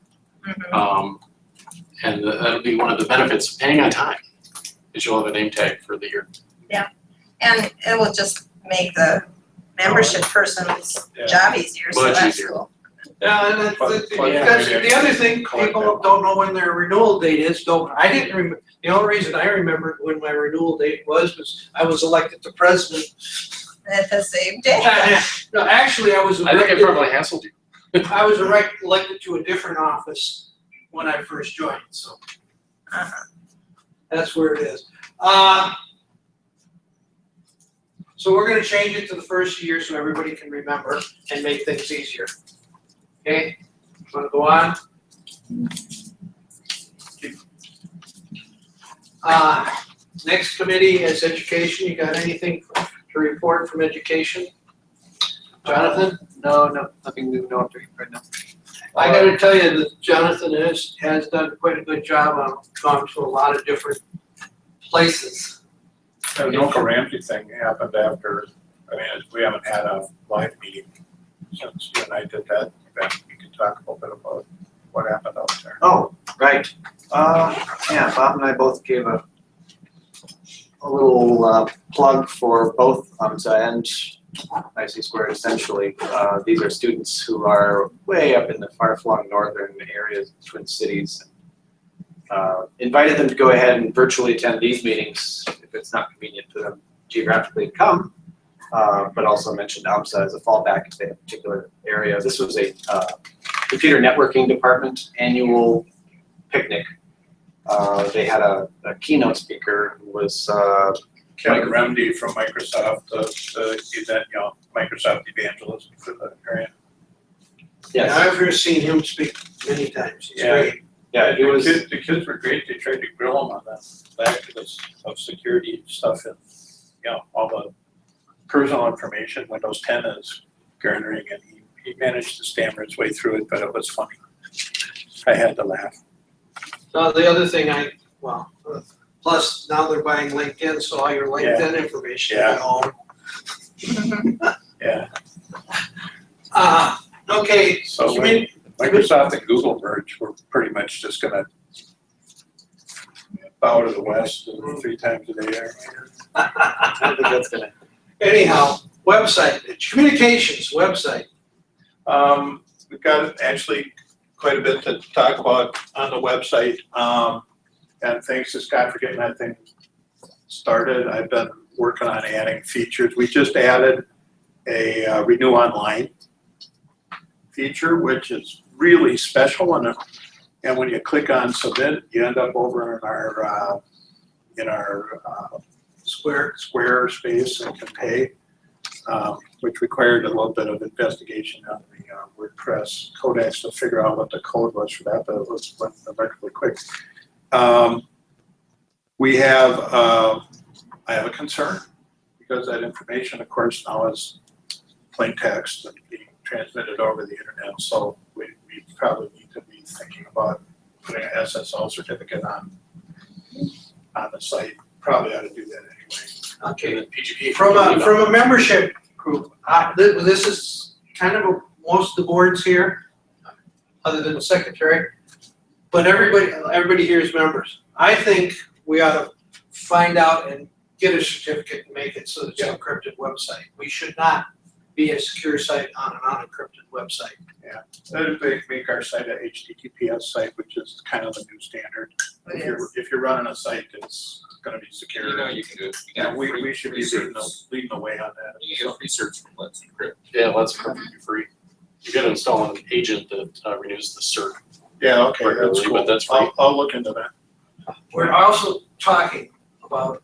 And that'll be one of the benefits of paying on time, is you'll have a name tag for the year. And it will just make the membership person's Yeah. job easier, so Much that's easier. cool. Yeah, and But- that's the other thing, people don't know when their renewal date is, I didn't remember, the only reason I remembered when my renewal date was I was elected to president. At the same day. No, actually, I was I think I elected, probably hassled you. I was elected to a different office when I first joined, so Uh-huh. that's where it is. So we're gonna change it to the first year so everybody can remember and make things easier. Okay, wanna go on? Next committee is education. You got anything to report from education? Jonathan? No, nothing new, no update right now. I gotta tell you that Jonathan has done quite a good job on going to a lot of different places. The Noka Ramsey thing happened after, I mean, we haven't had a live meeting since you and I did that event. We could talk a little bit about what happened out there. Oh, right. Yeah, Bob and I both gave a little plug for both UMSA and ISC Squared essentially. These are students who are way up in the far-flung northern areas of Twin Cities. Invited them to go ahead and virtually attend these meetings if it's not convenient for them geographically to come, but also mentioned UMSA as a fallback if they have a particular area. This was a computer networking department annual picnic. They had a keynote speaker who was Kevin Remedy from Microsoft, the event, you know, Microsoft evangelism for the area. Yeah, I've seen him speak many times. He's Yeah. great. Yeah, he was. The kids were great. They tried to grill him on the back of security stuff and, you know, all the personal information Windows 10 is garnering, and he managed to stammer his way through it, but it was funny. I had to laugh. So the other thing plus now they're buying LinkedIn, so all your LinkedIn information is Yeah. all. Yeah. Okay, So you when mean, Microsoft and Google merge, we're pretty much just gonna bow to the west 3 times a day. I don't think that's gonna. anyhow, website, communications website. We've got actually quite a bit to talk about on the website. And thanks to Scott for getting that thing started. I've been working on adding features. We just added a renew online feature, which is really special. And when you click on submit, you end up over in our Square space and can pay, which required a little bit of investigation on the WordPress codex to figure out what the code was for that, but it went remarkably quick. I have a concern because that information, of course, now is plain text and being transmitted over the internet. So we probably need to be thinking about putting an SSL certificate on the site. Probably ought to do that anyway. Okay, And then PGP. from a membership group, this is kind of most of the boards here, other than the secretary, but everybody here is members. I think we ought to find out and get a certificate and make it so that it's an encrypted website. We should not be a secure site on an unencrypted website. They make our site a HTTPS site, which is kind of the new standard. If you're running a site that's gonna be secure. You know you can do it. You Yeah, got we free should be research. leading the way on that. You get a free search from Let's Encrypt. Yeah, Let's Encrypt be free. You gotta install an agent that renews the cert Yeah, okay, that's regularly, cool. but that's free. I'll look into that. We're also talking about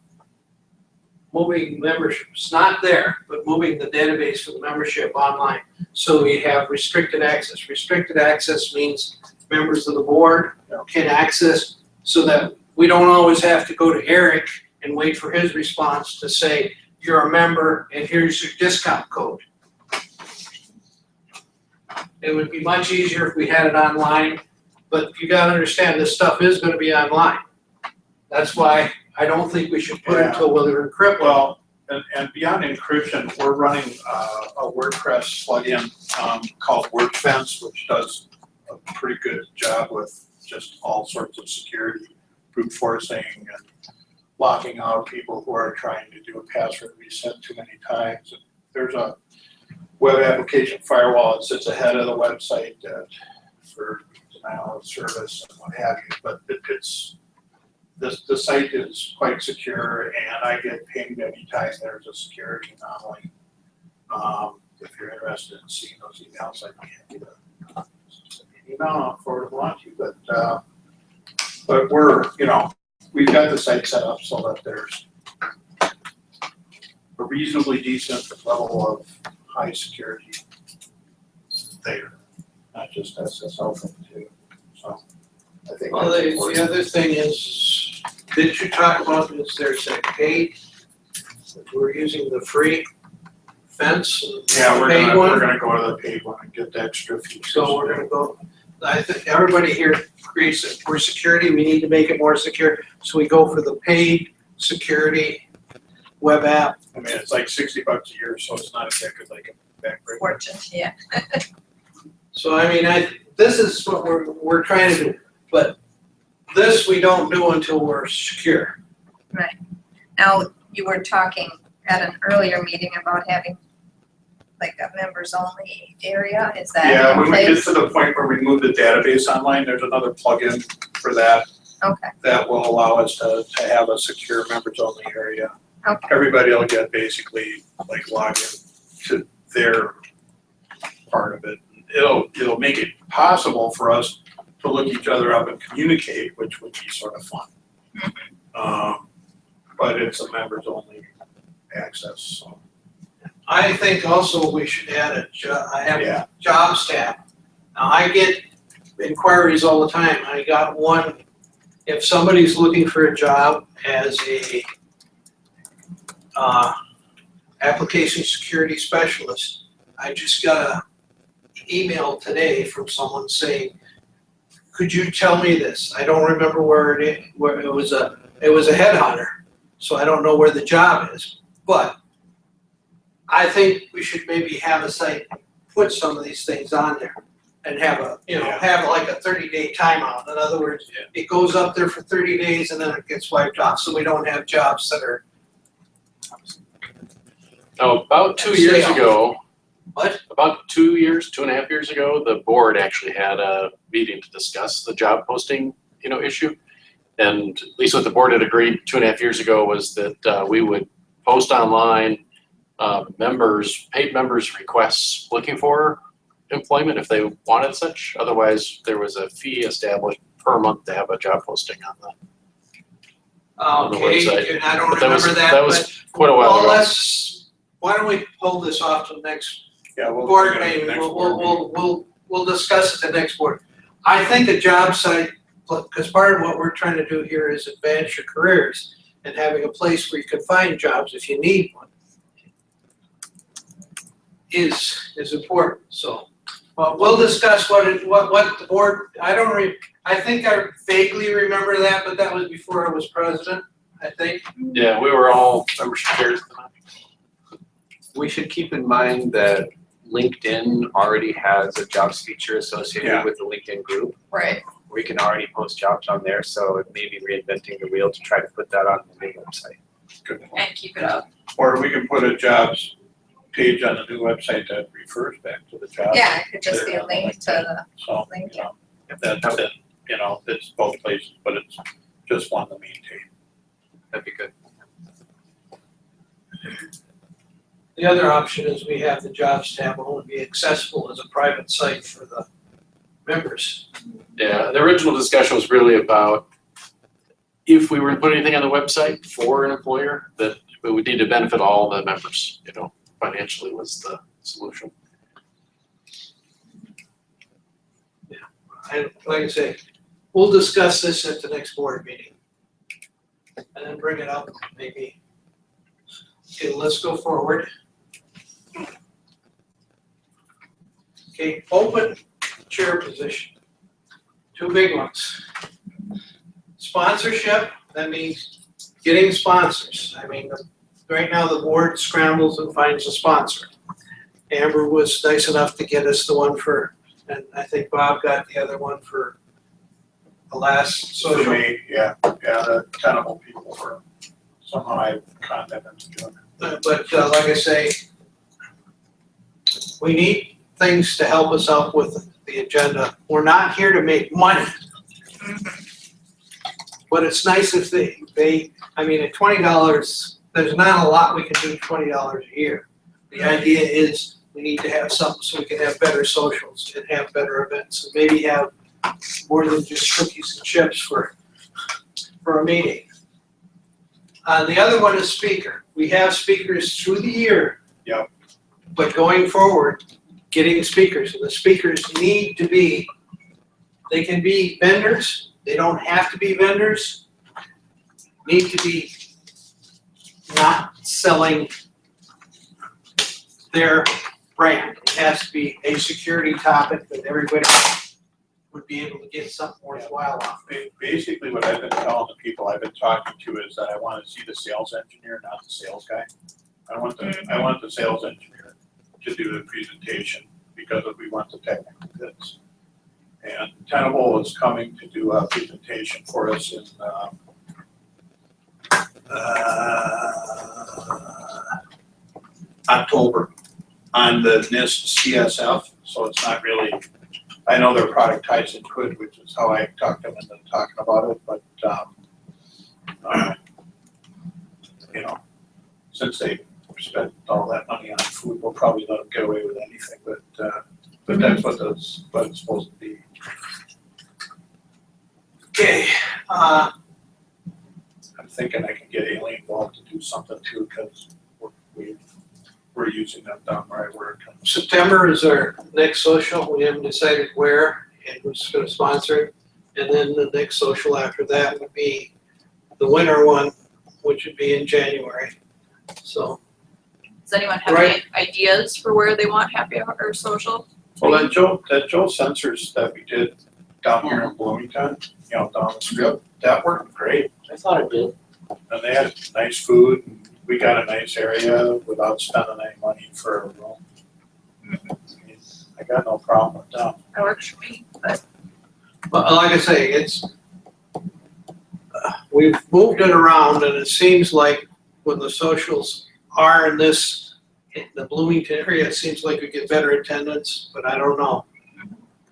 moving memberships, not there, but moving the database for the membership online. So we have restricted access. Restricted access means members of the board can access so that we don't always have to go to Eric and wait for his response to say, you're a member and here's your discount code. It would be much easier if we had it online, but you gotta understand, this stuff is gonna be online. That's why I don't think we should put it until we're encrypted. Well, and beyond encryption, we're running a WordPress plugin called WordFence, which does a pretty good job with just all sorts of security, brute forcing, and locking out people who are trying to do a password reset too many times. There's a web application firewall that sits ahead of the website for denial of service and what have you, but the site is quite secure, and I get pinged anytime there's a security anomaly. If you're interested in seeing those emails, I'd be happy to send me an email, I'll forward them on to you, but we're, we've got the site set up so that there's a reasonably decent level of high security there, not just SSL thing too, so I think Well, that's the important. other thing is, did you talk about, is there's a paid, we're using the free fence and Yeah, we're paid gonna, one? we're gonna go to the paid one and get the extra features. So we're gonna go, I think everybody here agrees that for security, we need to make it more secure, so we go for the paid security web app. I mean, it's like $60 a year, so it's not exactly like a backbreaker. Fortune, yeah. So I mean, this is what we're trying to do, but this we don't do until we're secure. Now, you were talking at an earlier meeting about having like a members only area, is that Yeah, in when we get place? to the point where we move the database online, there's another plugin for that Okay, that will allow us to have a secure members only area. okay, Everybody will get basically like login to their part of it. It'll make it possible for us to look each other up and communicate, which would be sort of fun. But it's a members only access, so. I think also we should add I have Yeah. a jobs tab. Now, I get inquiries all the time. I got one, if somebody's looking for a job as a application security specialist, I just got a email today from someone saying, could you tell me this? I don't remember where it was a headhunter, so I don't know where the job is. But I think we should maybe have a site put some of these things on there and have have like a 30-day timeout. In other words, it goes up there for 30 days and then it gets wiped off, so we don't have jobs that are. Now, about 2 years Stale. ago. What? About 2 years, 2.5 years ago, the board actually had a meeting to discuss the job posting, issue. And at least what the board had agreed 2.5 years ago was that we would post online paid members requests looking for employment if they wanted such. Otherwise, there was a fee established per month to have a job posting on the website. Okay, and I don't But that was- remember that, that was but quite a while well, ago. why don't we hold this off to the next Yeah, we'll. board bring it meeting, next board meeting. we'll discuss it the next board. I think a job site, because part of what we're trying to do here is advance your careers and having a place where you can find jobs if you need one is important, so. Well, we'll discuss what the board, I think I vaguely remember that, but that was before I was president, I think. Yeah, we were all membership chairs at the time. We should keep in mind that LinkedIn already has a jobs feature associated Yeah. with the LinkedIn group. Right. We can already post jobs on there, so it may be reinventing the wheel to try to put that on the main website. Good point. And keep it up. Or we can put a jobs page on the new website that refers back to the job. yeah, it could just be a link to So, link. it's both places, but it's just one to maintain. That'd be good. The other option is we have the jobs tab only be accessible as a private site for the members. Yeah, the original discussion was really about if we were to put anything on the website for an employer, that it would need to benefit all the members, financially was the solution. Like I say, we'll discuss this at the next board meeting. And then bring it up, maybe. Okay, let's go forward. Okay, open chair position. Two big ones. Sponsorship, that means getting sponsors. I mean, right now the board scrambles and finds a sponsor. Amber was nice enough to get us the one for, and I think Bob got the other one for the last For social. me, the Tenable people were somehow I contacted them to join. But like I say, we need things to help us out with the agenda. We're not here to make money. But it's nice if they, I mean, at $20, there's not a lot we can do $20 a year. The idea is we need to have something so we can have better socials and have better events and maybe have more than just cookies and chips for a meeting. The other one is speaker. We have speakers through the year. Yep. But going forward, getting speakers, and the speakers need to be, they can be vendors, they don't have to be vendors. Need to be not selling their brand. It has to be a security topic that everybody would be able to get something worthwhile off. Basically, what I've been telling the people I've been talking to is that I want to see the sales engineer, not the sales guy. I want the sales engineer to do the presentation because we want the technical bits. And Tenable is coming to do a presentation for us in October on the NIST CSF, so it's not really, I know they're productizing good, which is how I talked them into talking about it, but you know, since they spent all that money on food, we'll probably let them get away with anything, but that's what it's supposed to be. Okay, I'm thinking I can get Alien Vault to do something too, because we're using them down where I work. September is our next social. We haven't decided where and who's gonna sponsor it. And then the next social after that would be the winter one, which would be in January. So, Does anyone have any ideas for where they want happy hour or social? Well, that Joe Sensors that we did down here in Bloomington, you know, down the strip, that worked great. I thought it did. And they had nice food, and we got a nice area without spending any money for a room. I got no problem with that. That works for me, but but like I say, it's, we've moved it around and it seems like when the socials are in the Bloomington area, it seems like we get better attendance, but I don't know.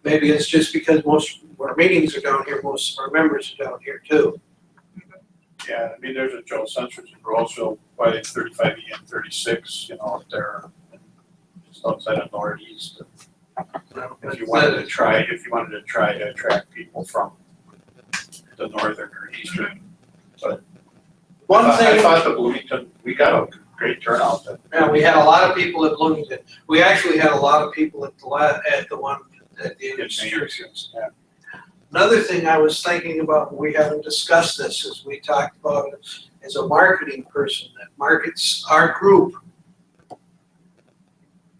Maybe it's just because most of our meetings are down here, most of our members are down here too. Yeah, I mean, there's a Joe Sensors in Roseville, by 35E and 36, you know, up there, just outside of Northeast. If you wanted to try to attract people from the northern or eastern. But One I thing, thought the Bloomington, we got a great turnout. yeah, we had a lot of people at Bloomington. We actually had a lot of people at the one at the institutions. Yeah. Another thing I was thinking about, we haven't discussed this, is we talked about it as a marketing person that markets our group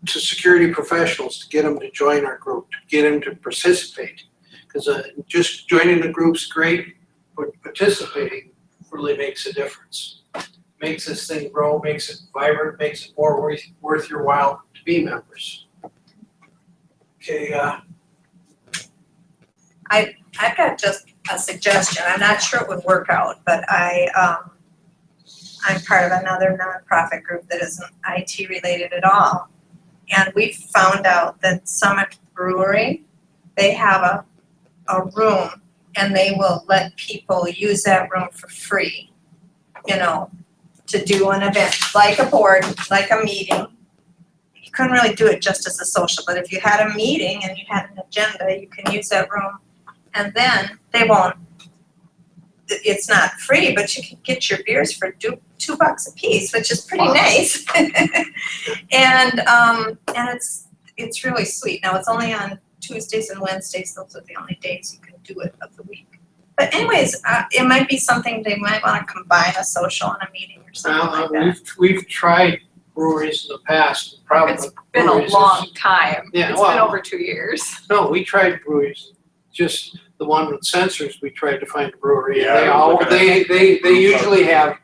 to security professionals, to get them to join our group, to get them to participate. Because just joining the group's great, but participating really makes a difference. Makes this thing grow, makes it vibrant, makes it more worth your while to be members. Okay, I've got just a suggestion. I'm not sure it would work out, but I'm part of another nonprofit group that isn't IT related at all. And we found out that Summit Brewery, they have a room and they will let people use that room for free, you know, to do an event, like a board, like a meeting. You couldn't really do it just as a social, but if you had a meeting and you had an agenda, you can use that room. And then they won't, it's not free, but you can get your beers for $2 a piece, which is pretty nice. And it's really sweet. Now, it's only on Tuesdays and Wednesdays. Those are the only days you can do it of the week. But anyways, it might be something they might want to combine a social and a meeting or something like that. we've tried breweries in the past. The problem it's with been a breweries is- long time. Yeah, It's well- been over 2 years. No, we tried breweries, just the one with sensors, we tried to find a brewery. And Yeah, they usually have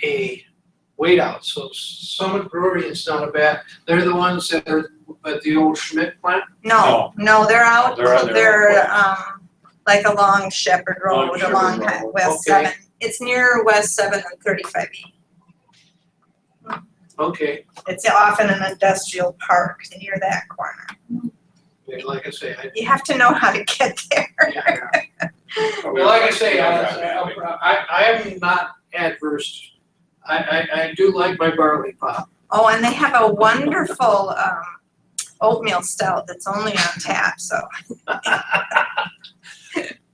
a wait out, so Summit Brewery is not a bad, they're the ones that are at the old Schmidt plant. No, they're out, They're on their own they're place. like along Shepherd Road, Shepherd along Road. West Okay. 7. It's near West 7 and 35E. Okay, It's off in an industrial park near that corner. like I say, You have to know how to get there. well, like I say, I am not adverse. I do like my barley pop. Oh, and they have a wonderful oatmeal stout that's only on tap, so.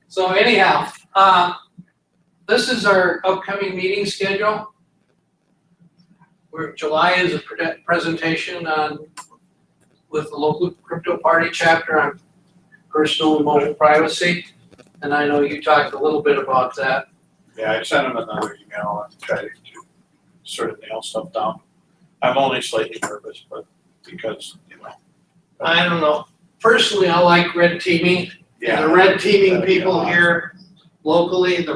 So anyhow, this is our upcoming meeting schedule. July is a presentation with the local crypto party chapter on personal and mobile privacy. And I know you talked a little bit about that. Yeah, I sent him another email and tried to sort of nail stuff down. I'm only slightly nervous, but because, I don't know. Personally, I like red teaming. And the red teaming people here locally,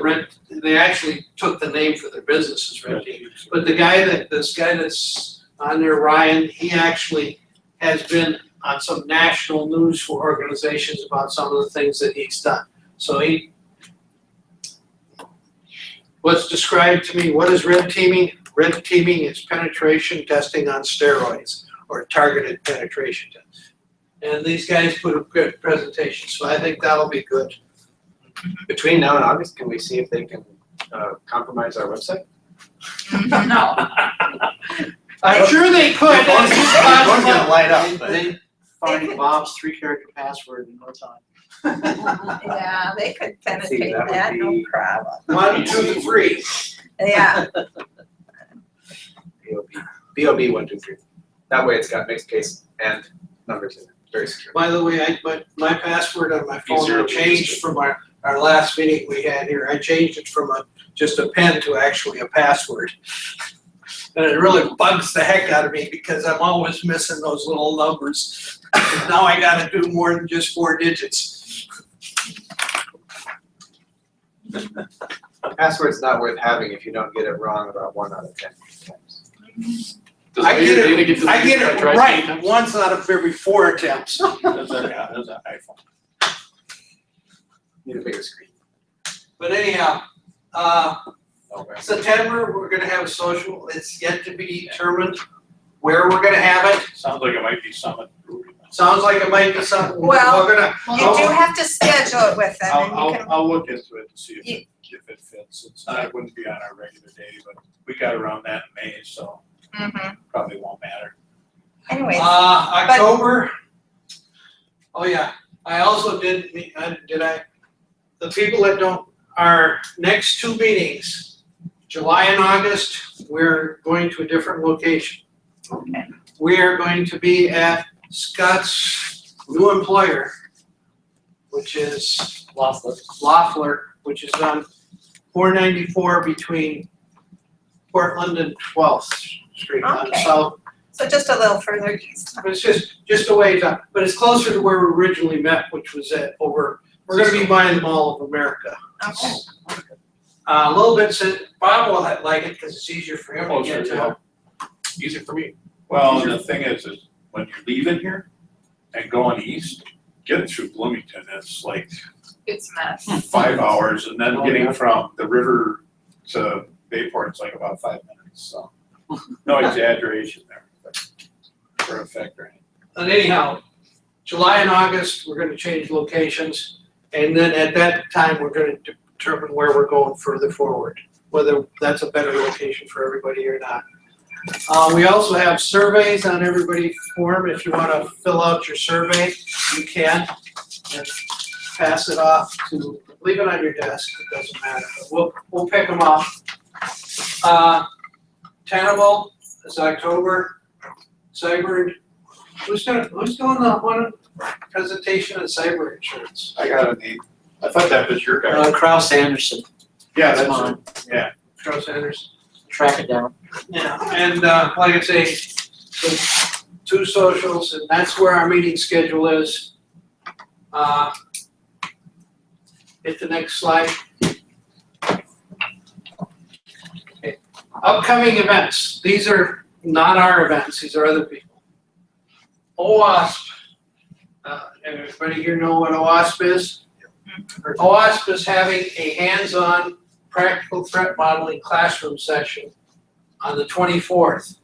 they actually took the name for their business as red teaming. But this guy that's on there, Ryan, he actually has been on some national news for organizations about some of the things that he's done. So what's described to me, what is red teaming? Red teaming is penetration testing on steroids or targeted penetration tests. And these guys put a good presentation, so I think that'll be good. Between now and August, can we see if they can compromise our website? No. I'm sure they could. One's gonna light up, but. They find Bob's 3-character password in no time. Yeah, they could penetrate that would that, no be- problem. 1, 2, 3. Yeah, BOB 1, 2, 3. That way it's got mixed case and numbers in it, very secure. By the way, my password on my phone I changed from our last meeting we had here. I changed it from just a pen to actually a password. And it really bugs the heck out of me because I'm always missing those little numbers. Now I gotta do more than just 4 digits. Password's not worth having if you don't get it wrong about 1 out of 10 times. I get it right once out of every 4 attempts. That's an iPhone. Need a bigger screen. But anyhow, Okay. September, we're gonna have a social. It's yet to be determined where we're gonna have it. Sounds like it might be Summit. Sounds like it might be something Well, we're gonna. you do have to schedule it with them and you can, I'll look into it to see You- if it fits. It wouldn't be on our regular day, but we got around that in May, so probably won't matter. anyways, October. Oh yeah, I also the people that don't, our next 2 meetings, July and August, we're going to a different location. okay, We are going to be at Scott's new employer, which is Loeffler, which is on 494 between Portland and 12th Street on the Okay. south. so just a little further east. But it's just a ways up, but it's closer to where we originally met, which was we're gonna be buying the Mall of America. Okay. A little bit, Bob will like it because it's easier for him to Closer, get yeah. to. Easier for me. Well, and the thing is when you're leaving here and going east, getting through Bloomington, it's like It's a mess. 5 hours, and then Oh, getting yeah. from the river to Bayport, it's like about 5 minutes, so. No exaggeration there, but for effect, right? And anyhow, July and August, we're gonna change locations, and then at that time, we're gonna determine where we're going further forward, whether that's a better location for everybody or not. We also have surveys on everybody's form. If you wanna fill out your survey, you can. And pass it off to, leave it on your desk, it doesn't matter, but we'll pick them up. Tenable is October, Cyber, who's doing the one presentation on cyber insurance? I got a name. I thought that was your guy. Kraus Anderson, Yeah, that's that's mine, it, Charles Sanders. track it down. Yeah, and like I say, so 2 socials, and that's where our meeting schedule is. Hit the next slide. Okay. Upcoming events, these are not our events, these are other people. OWASP, everybody here know what OWASP is? OWASP is having a hands-on practical threat modeling classroom session on the 24th.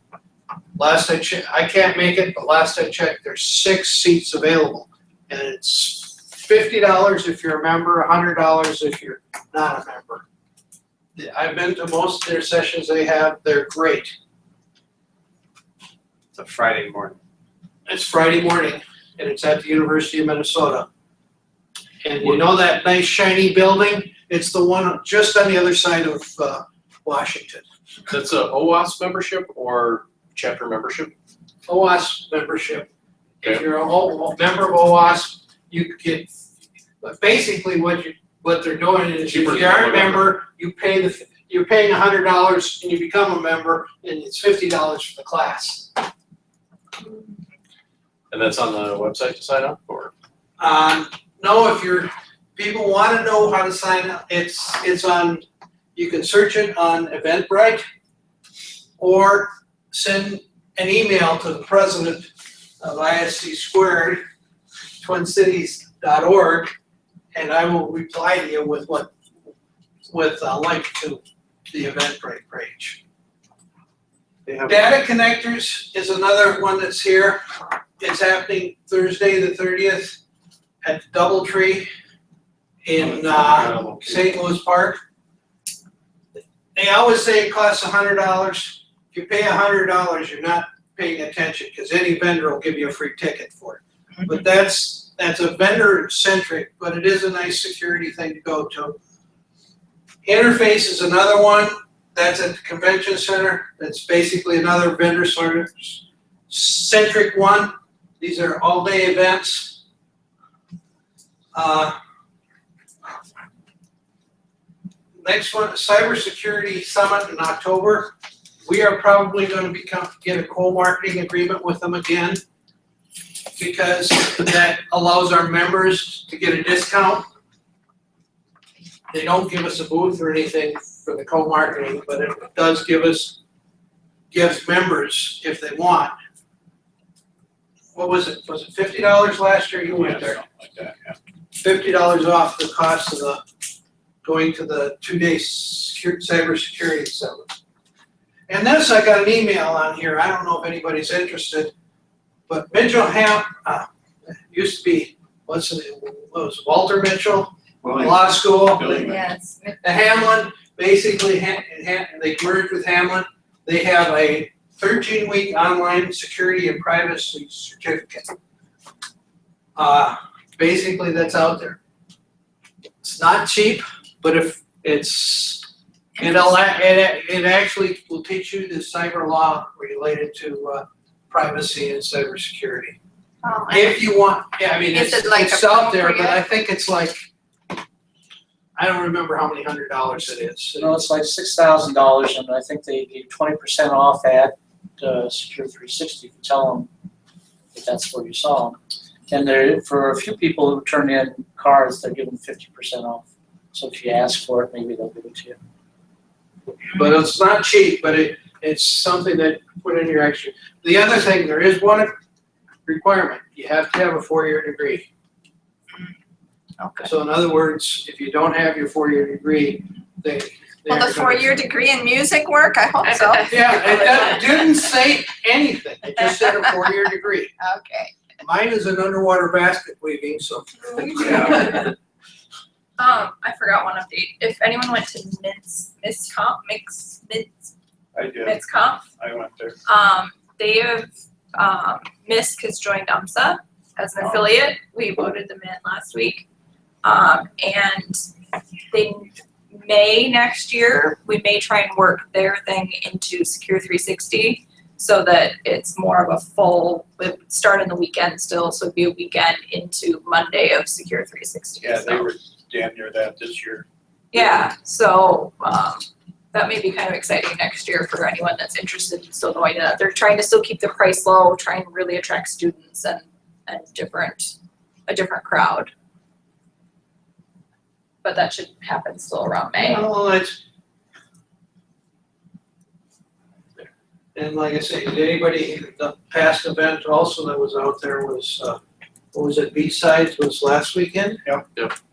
Last I checked, I can't make it, but last I checked, there's 6 seats available. And it's $50 if you're a member, $100 if you're not a member. I've been to most of their sessions they have, they're great. It's a Friday morning. It's Friday morning, and it's at the University of Minnesota. And you know that nice shiny building? It's the one just on the other side of Washington. That's a OWASP membership or chapter membership? OWASP membership. If Okay. you're a member of OWASP, you get, but basically what they're doing is if Cheaper you than are a a member, you're paying $100 and you become a member, and it's $50 for the class. And that's on the website to sign up, or? No, if people wanna know how to sign up, it's on, you can search it on Eventbrite or send an email to the president of ISC Squared, twincities.org, and I will reply to you with a link to the Eventbrite page. They have Data connectors is another one that's here. It's happening Thursday, the 30th at the Doubletree in St. Louis Park. They always say it costs $100. If you pay $100, you're not paying attention because any vendor will give you a free ticket for it. But that's a vendor centric, but it is a nice security thing to go to. Interface is another one. That's at the convention center. That's basically another vendor sort of centric one. These are all day events. Next one, Cybersecurity Summit in October. We are probably going to get a co-marketing agreement with them again because that allows our members to get a discount. They don't give us a booth or anything for the co-marketing, but it does gives members, if they want. What was it? Was it $50 last year? You went there. Something like that, yeah. $50 off the cost of going to the 2-day cybersecurity summit. And this, I got an email on here. I don't know if anybody's interested, but Mitchell used to be, what was Walter Mitchell Law School. Yes. The Hamlin, basically, they merged with Hamlin. They have a 13-week online security and privacy certificate. Basically, that's out there. It's not cheap, but if it actually will teach you the cyber law related to privacy and cybersecurity. Oh, If you want, yeah, I mean, Is it like it's a out there, but appropriate? I think it's like, I don't remember how many $100 it is. No, it's like $6,000, and I think they gave 20% off at Secure 360 if you tell them that that's where you saw them. And there, for a few people who turn in cards, they're giving 50% off. So if you ask for it, maybe they'll give it to you. But it's not cheap, but it's something that put in your extra. The other thing, there is one requirement. You have to have a 4-year degree. Okay. So in other words, if you don't have your 4-year degree, they. Will the 4-year degree in music work? I hope so. Yeah, it didn't say anything. It just said a 4-year degree. Okay. Mine is an underwater basket weaving, so. Yeah. I forgot one update. If anyone went to MISConf, I did, MISConf, I went there. they have, MISC has joined UMSA as an affiliate. We voted them in last week. And they next year, we may try and work their thing into Secure 360 so that it's more of a full, it would start in the weekend still, so it'd be a weekend into Monday of Secure 360. Yeah, they so. were damn near that this year. Yeah, so that may be kind of exciting next year for anyone that's interested in still going to that. They're trying to still keep the price low, trying to really attract students and a different crowd. But that should happen still around May. Well, and like I say, did anybody, the past event also that was out there was, what was it, B-Sides was last weekend?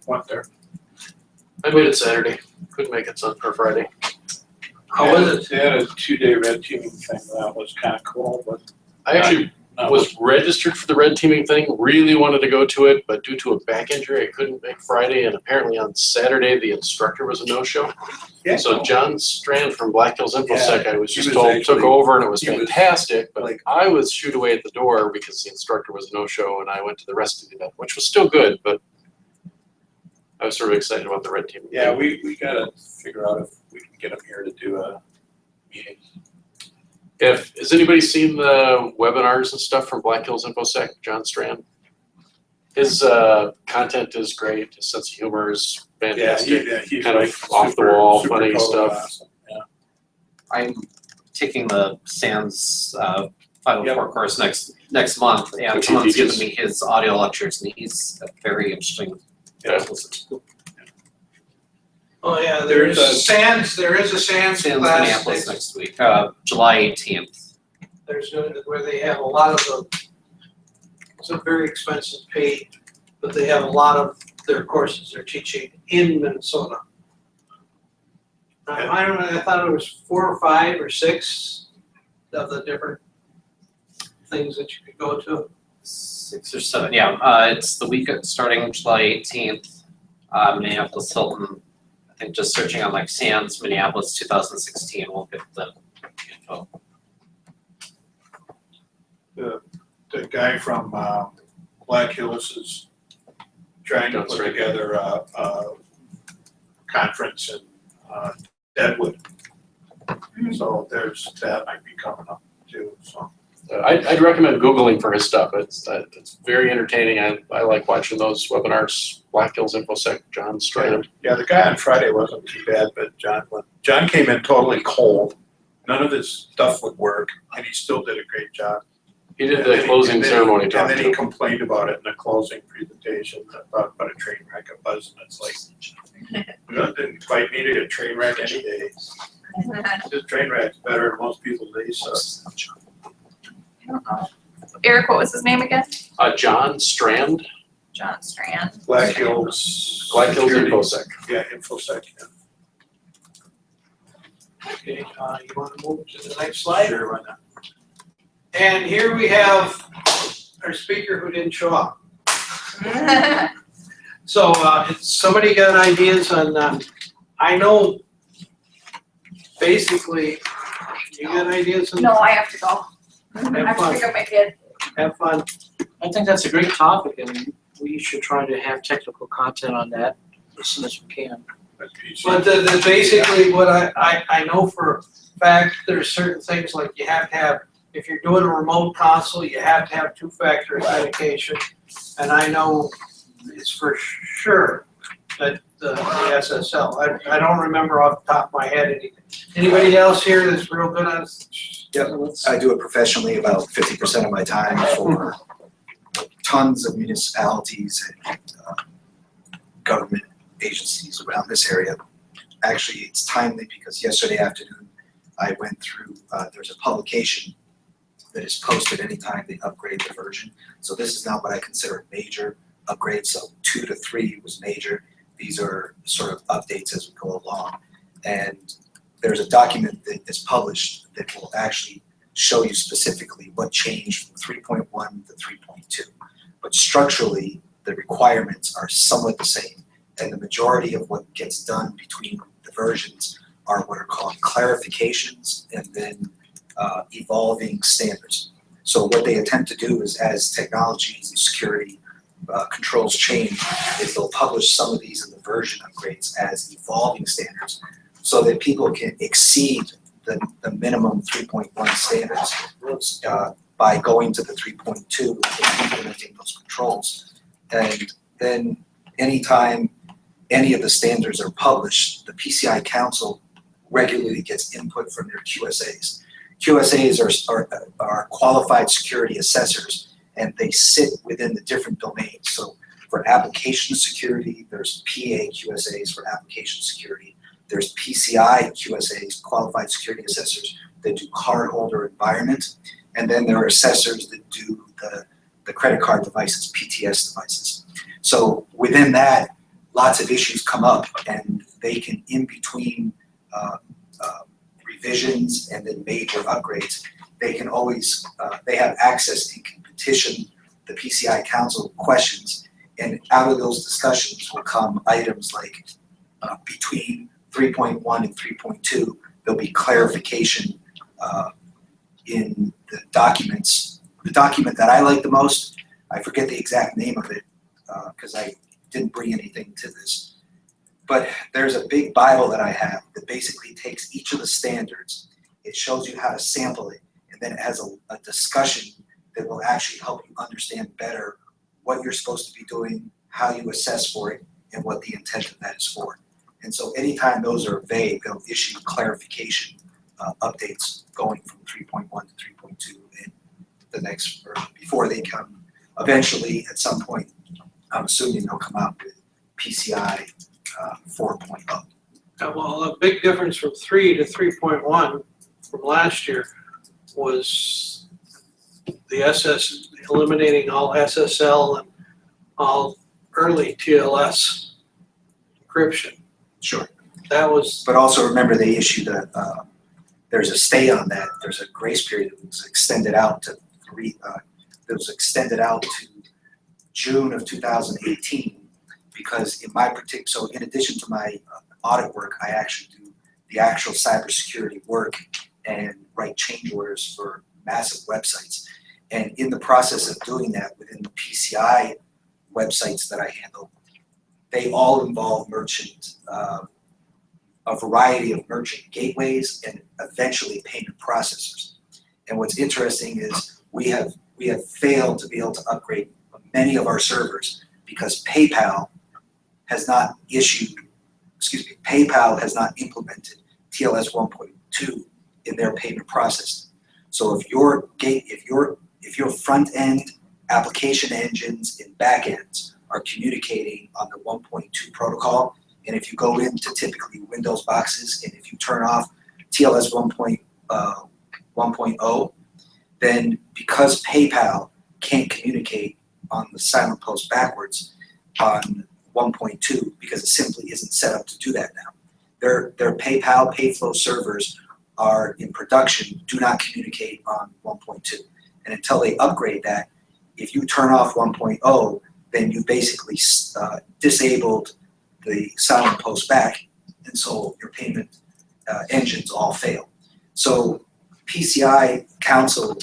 Went there. I made it Saturday, couldn't make it Sunday or Friday. How was it? They had a 2-day red teaming thing, that was kinda cool, but. I actually was registered for the red teaming thing, really wanted to go to it, but due to a back injury, I couldn't make Friday, and apparently on Saturday, the instructor was a no-show. Yeah. So John Strand from Black Hills InfoSec, I was he just was told, took actually- over and it was he was fantastic, but like- I was shooed away at the door because the instructor was a no-show, and I went to the rest of the event, which was still good, but I was sort of excited about the red teaming. Yeah, we gotta figure out if we can get them here to do a meeting. Has anybody seen the webinars and stuff from Black Hills InfoSec, John Strand? His content is great, his sense of humor is fantastic. He's kind of like off the super- wall, super funny color stuff. awesome, yeah. I'm taking the SANS 504 course next month, and Which he someone's given teaches. me his audio lectures, and he's very interesting to Yeah. listen to. Oh, yeah, There's a- there is a SANS SANS class Minneapolis next week, July 18th. there's where they have a lot of the, it's a very expensive paid, but they have a lot of their courses they're teaching in Minnesota. I don't know, I thought it was 4 or 5 or 6 of the different things that you could go to. 6 or 7, yeah, it's the week starting July 18th, Minneapolis Hilton. I think just searching on like SANS Minneapolis 2016 will get the info. The guy from Black Hills is trying to That's put right. together a conference in Deadwood. So that might be coming up too, so. I'd recommend Googling for his stuff. It's very entertaining. I like watching those webinars. Black Hills InfoSec, John Strand. Yeah, the guy on Friday wasn't too bad, but John came in totally cold. None of his stuff would work, and he still did a great job. He did And the then closing and then ceremony And talk then he too. complained about it in the closing presentation, about a train wreck of buzz, and it's like, you didn't invite me to a train wreck any day. This train wreck's better than most people's days, so. Eric, what was his name again? John Strand, John Strand. Black Hills. Black Hills Security. InfoSec. Yeah, InfoSec, yeah. Okay, you wanna move to the next slide? Sure, why not? And here we have our speaker who didn't show up. So, somebody got ideas on, I know, basically, you got ideas on? No, I have to go. I Have have to fun, pick up my kid. have fun. I think that's a great topic, and we should try to have technical content on that as soon as we can. That's PC. But basically what I know for a fact, there's certain things like you have to have, if you're doing a remote console, you have to have 2-factor authentication. And I know it's for sure that the SSL, I don't remember off the top of my head anything. Anybody else here that's real good on? Yep, I do it professionally about 50% of my time for tons of municipalities and government agencies around this area. Actually, it's timely because yesterday afternoon I went through, there's a publication that is posted anytime they upgrade the version. So this is not what I consider a major upgrade, so 2 to 3 was major. These are sort of updates as we go along. And there's a document that is published that will actually show you specifically what changed from 3.1 to 3.2. But structurally, the requirements are somewhat the same. And the majority of what gets done between the versions are what are called clarifications and then evolving standards. So what they attempt to do is, as technologies and security controls change, is they'll publish some of these in the version upgrades as evolving standards so that people can exceed the minimum 3.1 standards by going to the 3.2 and implementing those controls. And then anytime any of the standards are published, the PCI Council regularly gets input from their QSAs. QSAs are qualified security assessors, and they sit within the different domains. So for application security, there's PA QSAs for application security. There's PCI QSAs, qualified security assessors, that do cardholder environment. And then there are assessors that do the credit card devices, PTS devices. So within that, lots of issues come up, and they can, in between revisions and then major upgrades, they can always, they have access and can petition the PCI Council questions, and out of those discussions will come items like between 3.1 and 3.2, there'll be clarification in the documents. The document that I like the most, I forget the exact name of it because I didn't bring anything to this, but there's a big Bible that I have that basically takes each of the standards, it shows you how to sample it, and then it has a discussion that will actually help you understand better what you're supposed to be doing, how you assess for it, and what the intent of that is for. And so anytime those are vague, they'll issue clarification updates going from 3.1 to 3.2 in the next, or before they come, eventually at some point, I'm assuming they'll come out with PCI 4.0. Well, a big difference from 3 to 3.1 from last year was the eliminating all SSL and all early TLS encryption. Sure. That was, But also remember they issued there's a stay on that, there's a grace period that was extended out to June of 2018, because in my so in addition to my audit work, I actually do the actual cybersecurity work and write change orders for massive websites. And in the process of doing that within the PCI websites that I handle, they all involve a variety of merchant gateways and eventually payment processors. And what's interesting is we have failed to be able to upgrade many of our servers because PayPal has not implemented TLS 1.2 in their payment process. So if your front end application engines and back ends are communicating on the 1.2 protocol, and if you go into typically Windows boxes and if you turn off TLS 1.0, then because PayPal can't communicate on the silent post backwards on 1.2 because it simply isn't set up to do that now. Their PayPal Payflow servers are in production, do not communicate on 1.2. And until they upgrade that, if you turn off 1.0, then you basically disabled the silent post back, and so your payment engines all fail. So PCI Council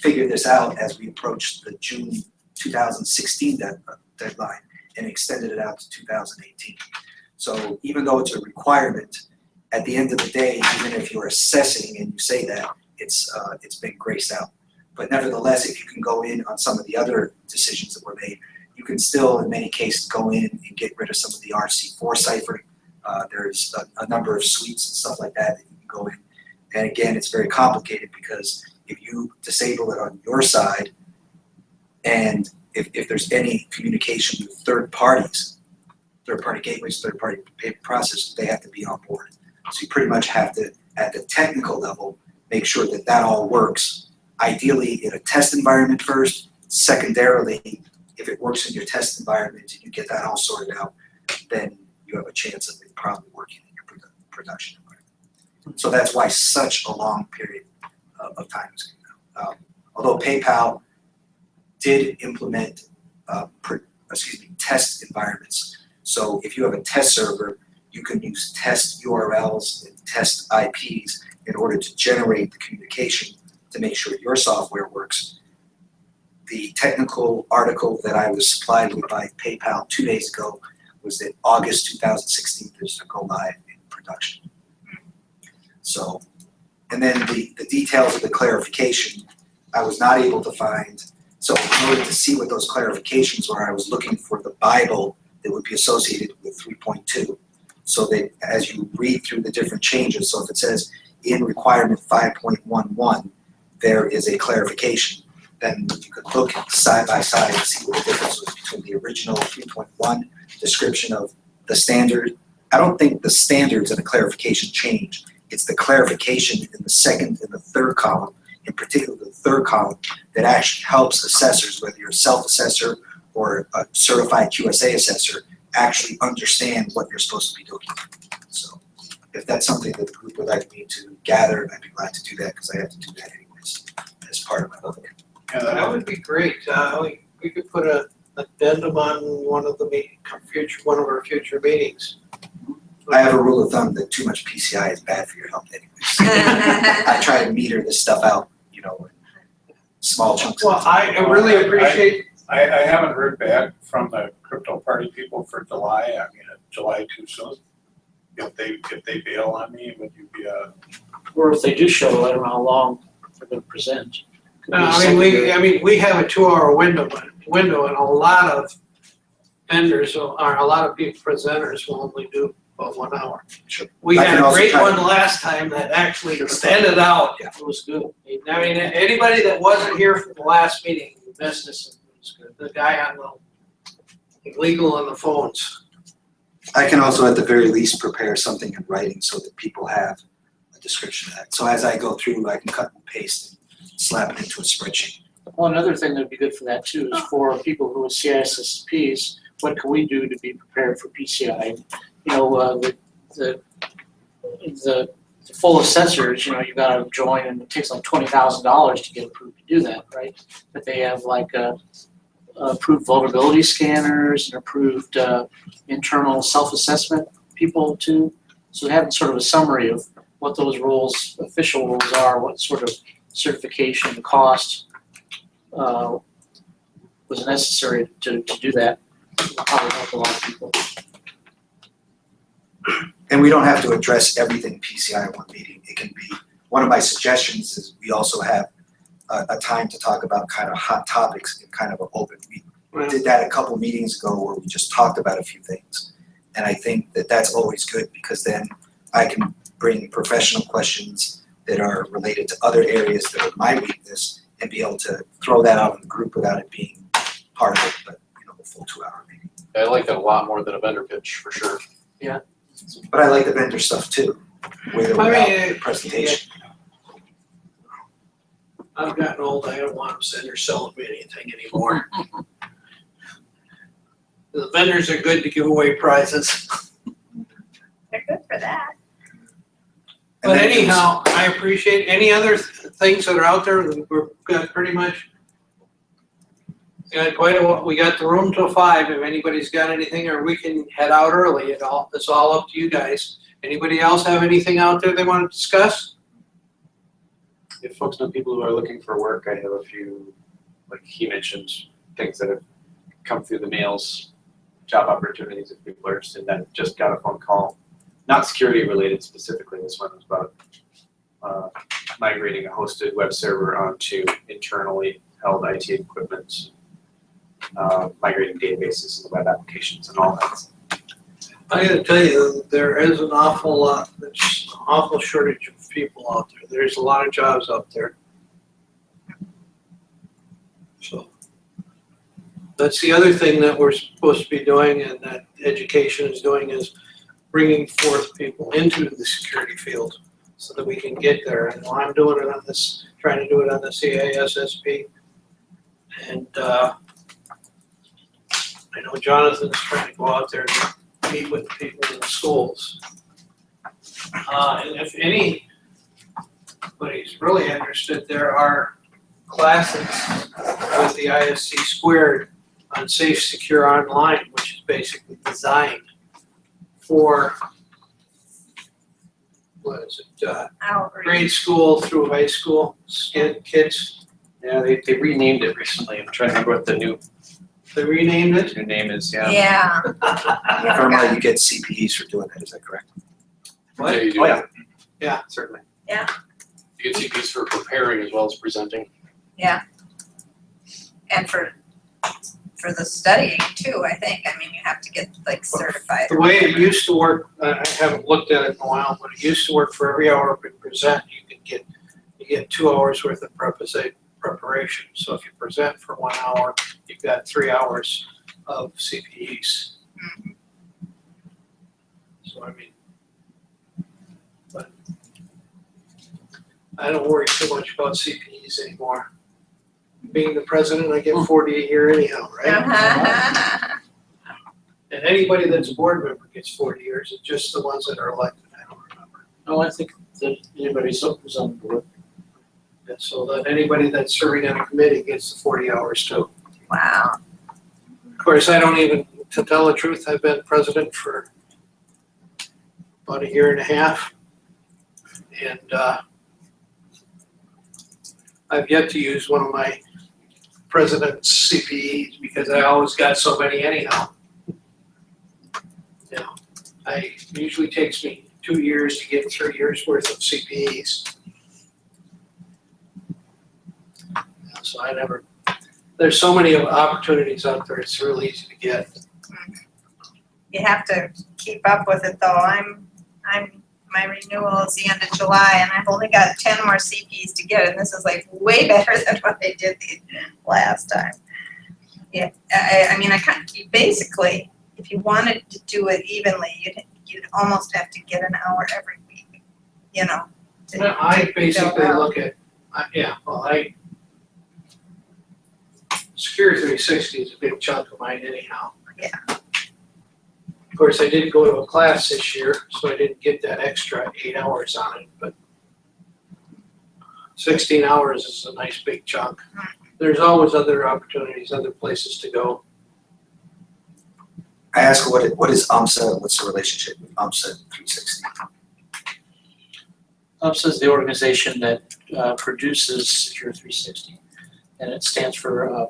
figured this out as we approached the June 2016 deadline and extended it out to 2018. So even though it's a requirement, at the end of the day, even if you're assessing and you say that, it's been graced out. But nevertheless, if you can go in on some of the other decisions that were made, you can still, in many cases, go in and get rid of some of the RC4 ciphering. There's a number of suites and stuff like that you can go in. And again, it's very complicated because if you disable it on your side, and if there's any communication with third parties, third-party gateways, third-party payment processors, they have to be on board. So you pretty much have to, at the technical level, make sure that that all works. Ideally in a test environment first. Secondarily, if it works in your test environment and you get that all sorted out, then you have a chance of it probably working in your production environment. So that's why such a long period of time is coming out. Although PayPal did implement test environments. So if you have a test server, you can use test URLs and test IPs in order to generate the communication to make sure your software works. The technical article that I was supplied with by PayPal 2 days ago was that August 2016 is to go live in production. So, and then the details of the clarification, I was not able to find. So in order to see what those clarifications were, I was looking for the Bible that would be associated with 3.2. So that as you read through the different changes, so if it says in requirement 5.11, there is a clarification, then you could look side by side and see what the difference was between the original 3.1 description of the standard. I don't think the standards and the clarification change. It's the clarification in the second and the third column, in particular the third column, that actually helps assessors, whether you're a self-assessor or a certified QSA assessor, actually understand what you're supposed to be doing. So if that's something that the group would like me to gather, I'd be glad to do that, because I have to do that anyways as part of my work. Yeah, that would be great. We could put a addendum on one of our future meetings. I have a rule of thumb that too much PCI is bad for your health anyways. I try to meter this stuff out, you know, in small chunks. Well, I really appreciate, I haven't heard back from the crypto party people for July. I mean, July too soon. If they bail on me, would you be Or if they do show, I don't know how long they're gonna present. Could be I mean, we have a 2-hour window, and a lot of vendors, or a lot of people, presenters will only do about 1 hour. Sure. We I had can a also great try to- one last time that actually extended out. It was good. I mean, anybody that wasn't here for the last meeting, Business was good. the guy on the legal on the phones. I can also at the very least prepare something in writing so that people have a description of that. So as I go through, I can cut and paste and slap it into a spreadsheet. Well, another thing that'd be good for that too is for people who are CISSPs, what can we do to be prepared for PCI? You know, the full assessors, you know, you gotta join, and it takes like $20,000 to get approved to do that, right? But they have like approved vulnerability scanners and approved internal self-assessment people too. So having sort of a summary of what those rules, official rules are, what sort of certification cost was necessary to do that. Probably help a lot of people. And we don't have to address everything PCI in one meeting. It can be, one of my suggestions is we also have a time to talk about kind of hot topics in kind of an open meeting. We did that a couple meetings ago where we just talked about a few things. And I think that that's always good, because then I can bring professional questions that are related to other areas that are my weakness and be able to throw that out in the group without it being part of it, but you know, the full 2-hour meeting. I like that a lot more than a vendor pitch, for sure. But I like the vendor stuff too, with or I without mean, the presentation. I've gotten old, I don't want them sitting there selling me anything anymore. The vendors are good to give away prizes. They're good for that. And But then there's- anyhow, I appreciate any other things that are out there. We've got pretty much we got the room till 5 if anybody's got anything, or we can head out early. It's all up to you guys. Anybody else have anything out there they want to discuss? If folks know people who are looking for work, I have a few, like he mentioned, things that have come through the mails, job opportunities if people are interested in that. Just got a phone call, not security related specifically, this one was about migrating a hosted web server onto internally held IT equipment, migrating databases and web applications and all that. I gotta tell you, there is an awful shortage of people out there. There's a lot of jobs out there. So that's the other thing that we're supposed to be doing, and that education is doing, is bringing forth people into the security field so that we can get there. And I'm doing it on this, trying to do it on the CISSP. And I know Jonathan's trying to go out there and meet with people in the schools. And if anybody's really interested, there are classes with the ISC squared on Safe Secure Online, which is basically designed for, what is it, Outreach. grade school through high school kids. Yeah, they renamed it recently. I'm trying to remember what the new They renamed it. name is, yeah. Yeah. If I'm right, you get CPEs for doing that, is that correct? What? Yeah, you do. Oh, yeah. Yeah, certainly. You get CPs for preparing as well as presenting. And for the studying too, I think. I mean, you have to get like certified. The way it used to work, I haven't looked at it in a while, but it used to work for every hour you present, you get 2 hours worth of preparation. So if you present for 1 hour, you've got 3 hours of CPEs. So I mean, but I don't worry too much about CPEs anymore. Being the president, I get 40 a year anyhow, right? Uh-huh. And anybody that's a board member gets 40 years, it's just the ones that are elected, I don't remember. No, I think that anybody who's on the board. And so that anybody that's serving on a committee gets the 40 hours too. Wow. Of course, I don't even, to tell the truth, I've been president for about a year and a half. And I've yet to use one of my president's CPEs because I always got so many anyhow. You know, it usually takes me 2 years to get 3 years worth of CPEs. So I never, there's so many opportunities out there, it's really easy to get. You have to keep up with it though. My renewal is the end of July and I've only got 10 more CPs to get and this is like way better than what they did the last time. Yeah, I mean, basically, if you wanted to do it evenly, you'd almost have to get an hour every week, you know. I basically look at, Secure 360 is a big chunk of mine anyhow. Yeah. Of course, I didn't go to a class this year, so I didn't get that extra 8 hours on it, but 16 hours is a nice big chunk. There's always other opportunities, other places to go. I ask what is UMSA, what's the relationship with UMSA 360? UMSA is the organization that produces Secure 360, and it stands for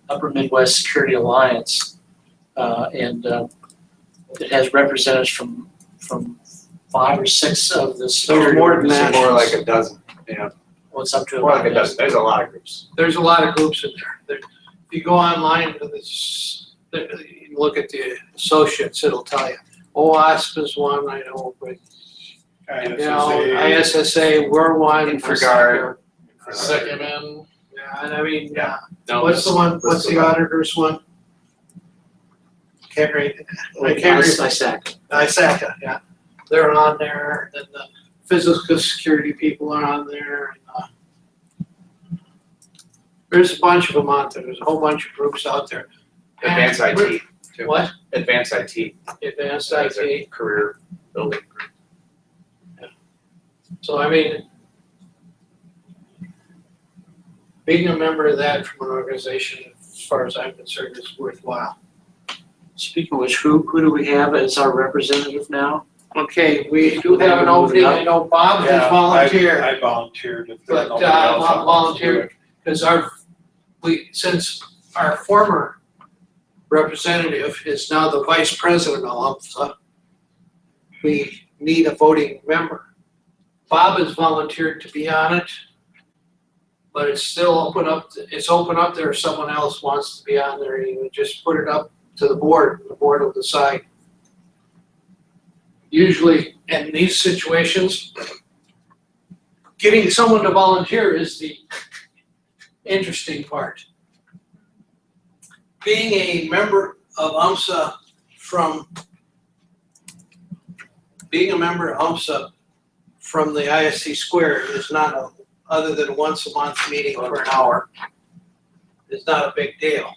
Upper Midwest Security Alliance, and it has representatives from 5 or 6 of the security More than that, more like organizations. a dozen, yeah, Well, it's up to more like a about dozen, there's a lot of groups. There's a lot of groups in there. If you go online to this, you look at the associates, it'll tell you. OWASP is one, I know, but you know, ISSA, we're one. InfraGard. Second in. Yeah, and I mean, No, what's the one, what's the auditor's one? Can't read, I can't read. ISACA, yeah. They're on there, and the physical security people are on there. And, there's a bunch of them out there, there's a whole bunch of groups out there. Advanced And IT too. What? Advanced IT. Advanced That's a IT, career building group. so I mean, being a member of that from an organization, as far as I'm concerned, is worthwhile. Speaking of which, who do we have as our representative now? Okay, we do have an opening, I know Bob has volunteered. I volunteered if But there's nobody else Bob that wants to do volunteered, because since our former representative is now the vice president of UMSA, we need a voting member. Bob has volunteered to be on it, but it's still open up, it's open up there if someone else wants to be on there, you would just put it up to the board will decide. Usually in these situations, getting someone to volunteer is the interesting part. Being a member of UMSA from the ISC square is not other than once a month meeting for an hour, is not a big deal.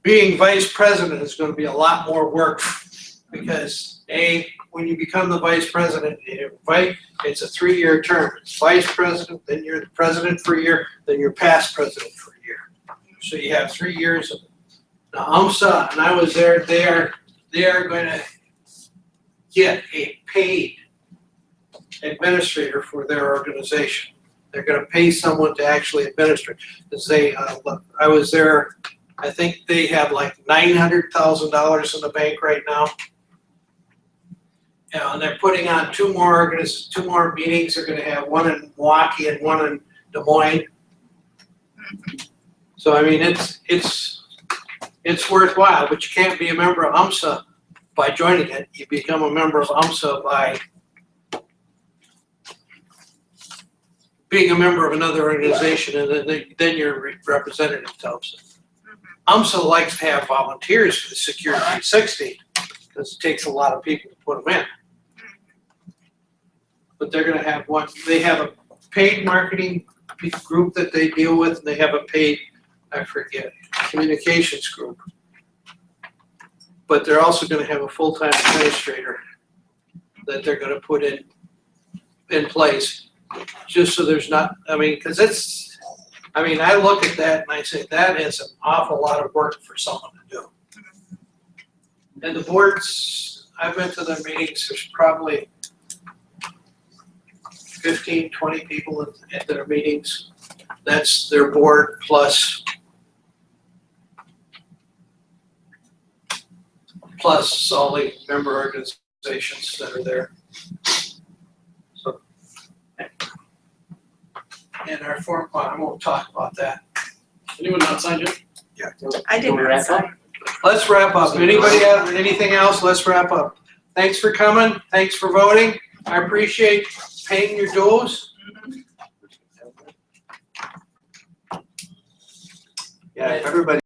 Being vice president is gonna be a lot more work because when you become the vice president, it's a 3-year term. It's vice president, then you're the president for a year, then you're past president for a year. So you have 3 years of, now UMSA, and I was there, they are gonna get a paid administrator for their organization. They're gonna pay someone to actually administer it. Because I was there, I think they have like $900,000 in the bank right now. And they're putting on 2 more meetings. They're gonna have one in Milwaukee and one in Des Moines. So I mean, it's worthwhile, but you can't be a member of UMSA by joining it. You become a member of UMSA by being a member of another organization, and then you're representative to UMSA. UMSA likes to have volunteers for the Secure 360 because it takes a lot of people to put them in. But they're gonna have they have a paid marketing group that they deal with, and they have a paid, I forget, communications group. But they're also gonna have a full-time administrator that they're gonna put in place, just so there's not, I mean, cause I look at that and I say, that is an awful lot of work for someone to do. And the boards, I've been to their meetings, there's probably 15, 20 people at their meetings. That's their board plus all the member organizations that are there. So, and our form, I won't talk about that. Anyone not signed yet? I did Can we not wrap sign. up? Let's wrap up. Anybody have anything else? Let's wrap up. Thanks for coming. Thanks for voting. I appreciate paying your dues. Yeah, if everybody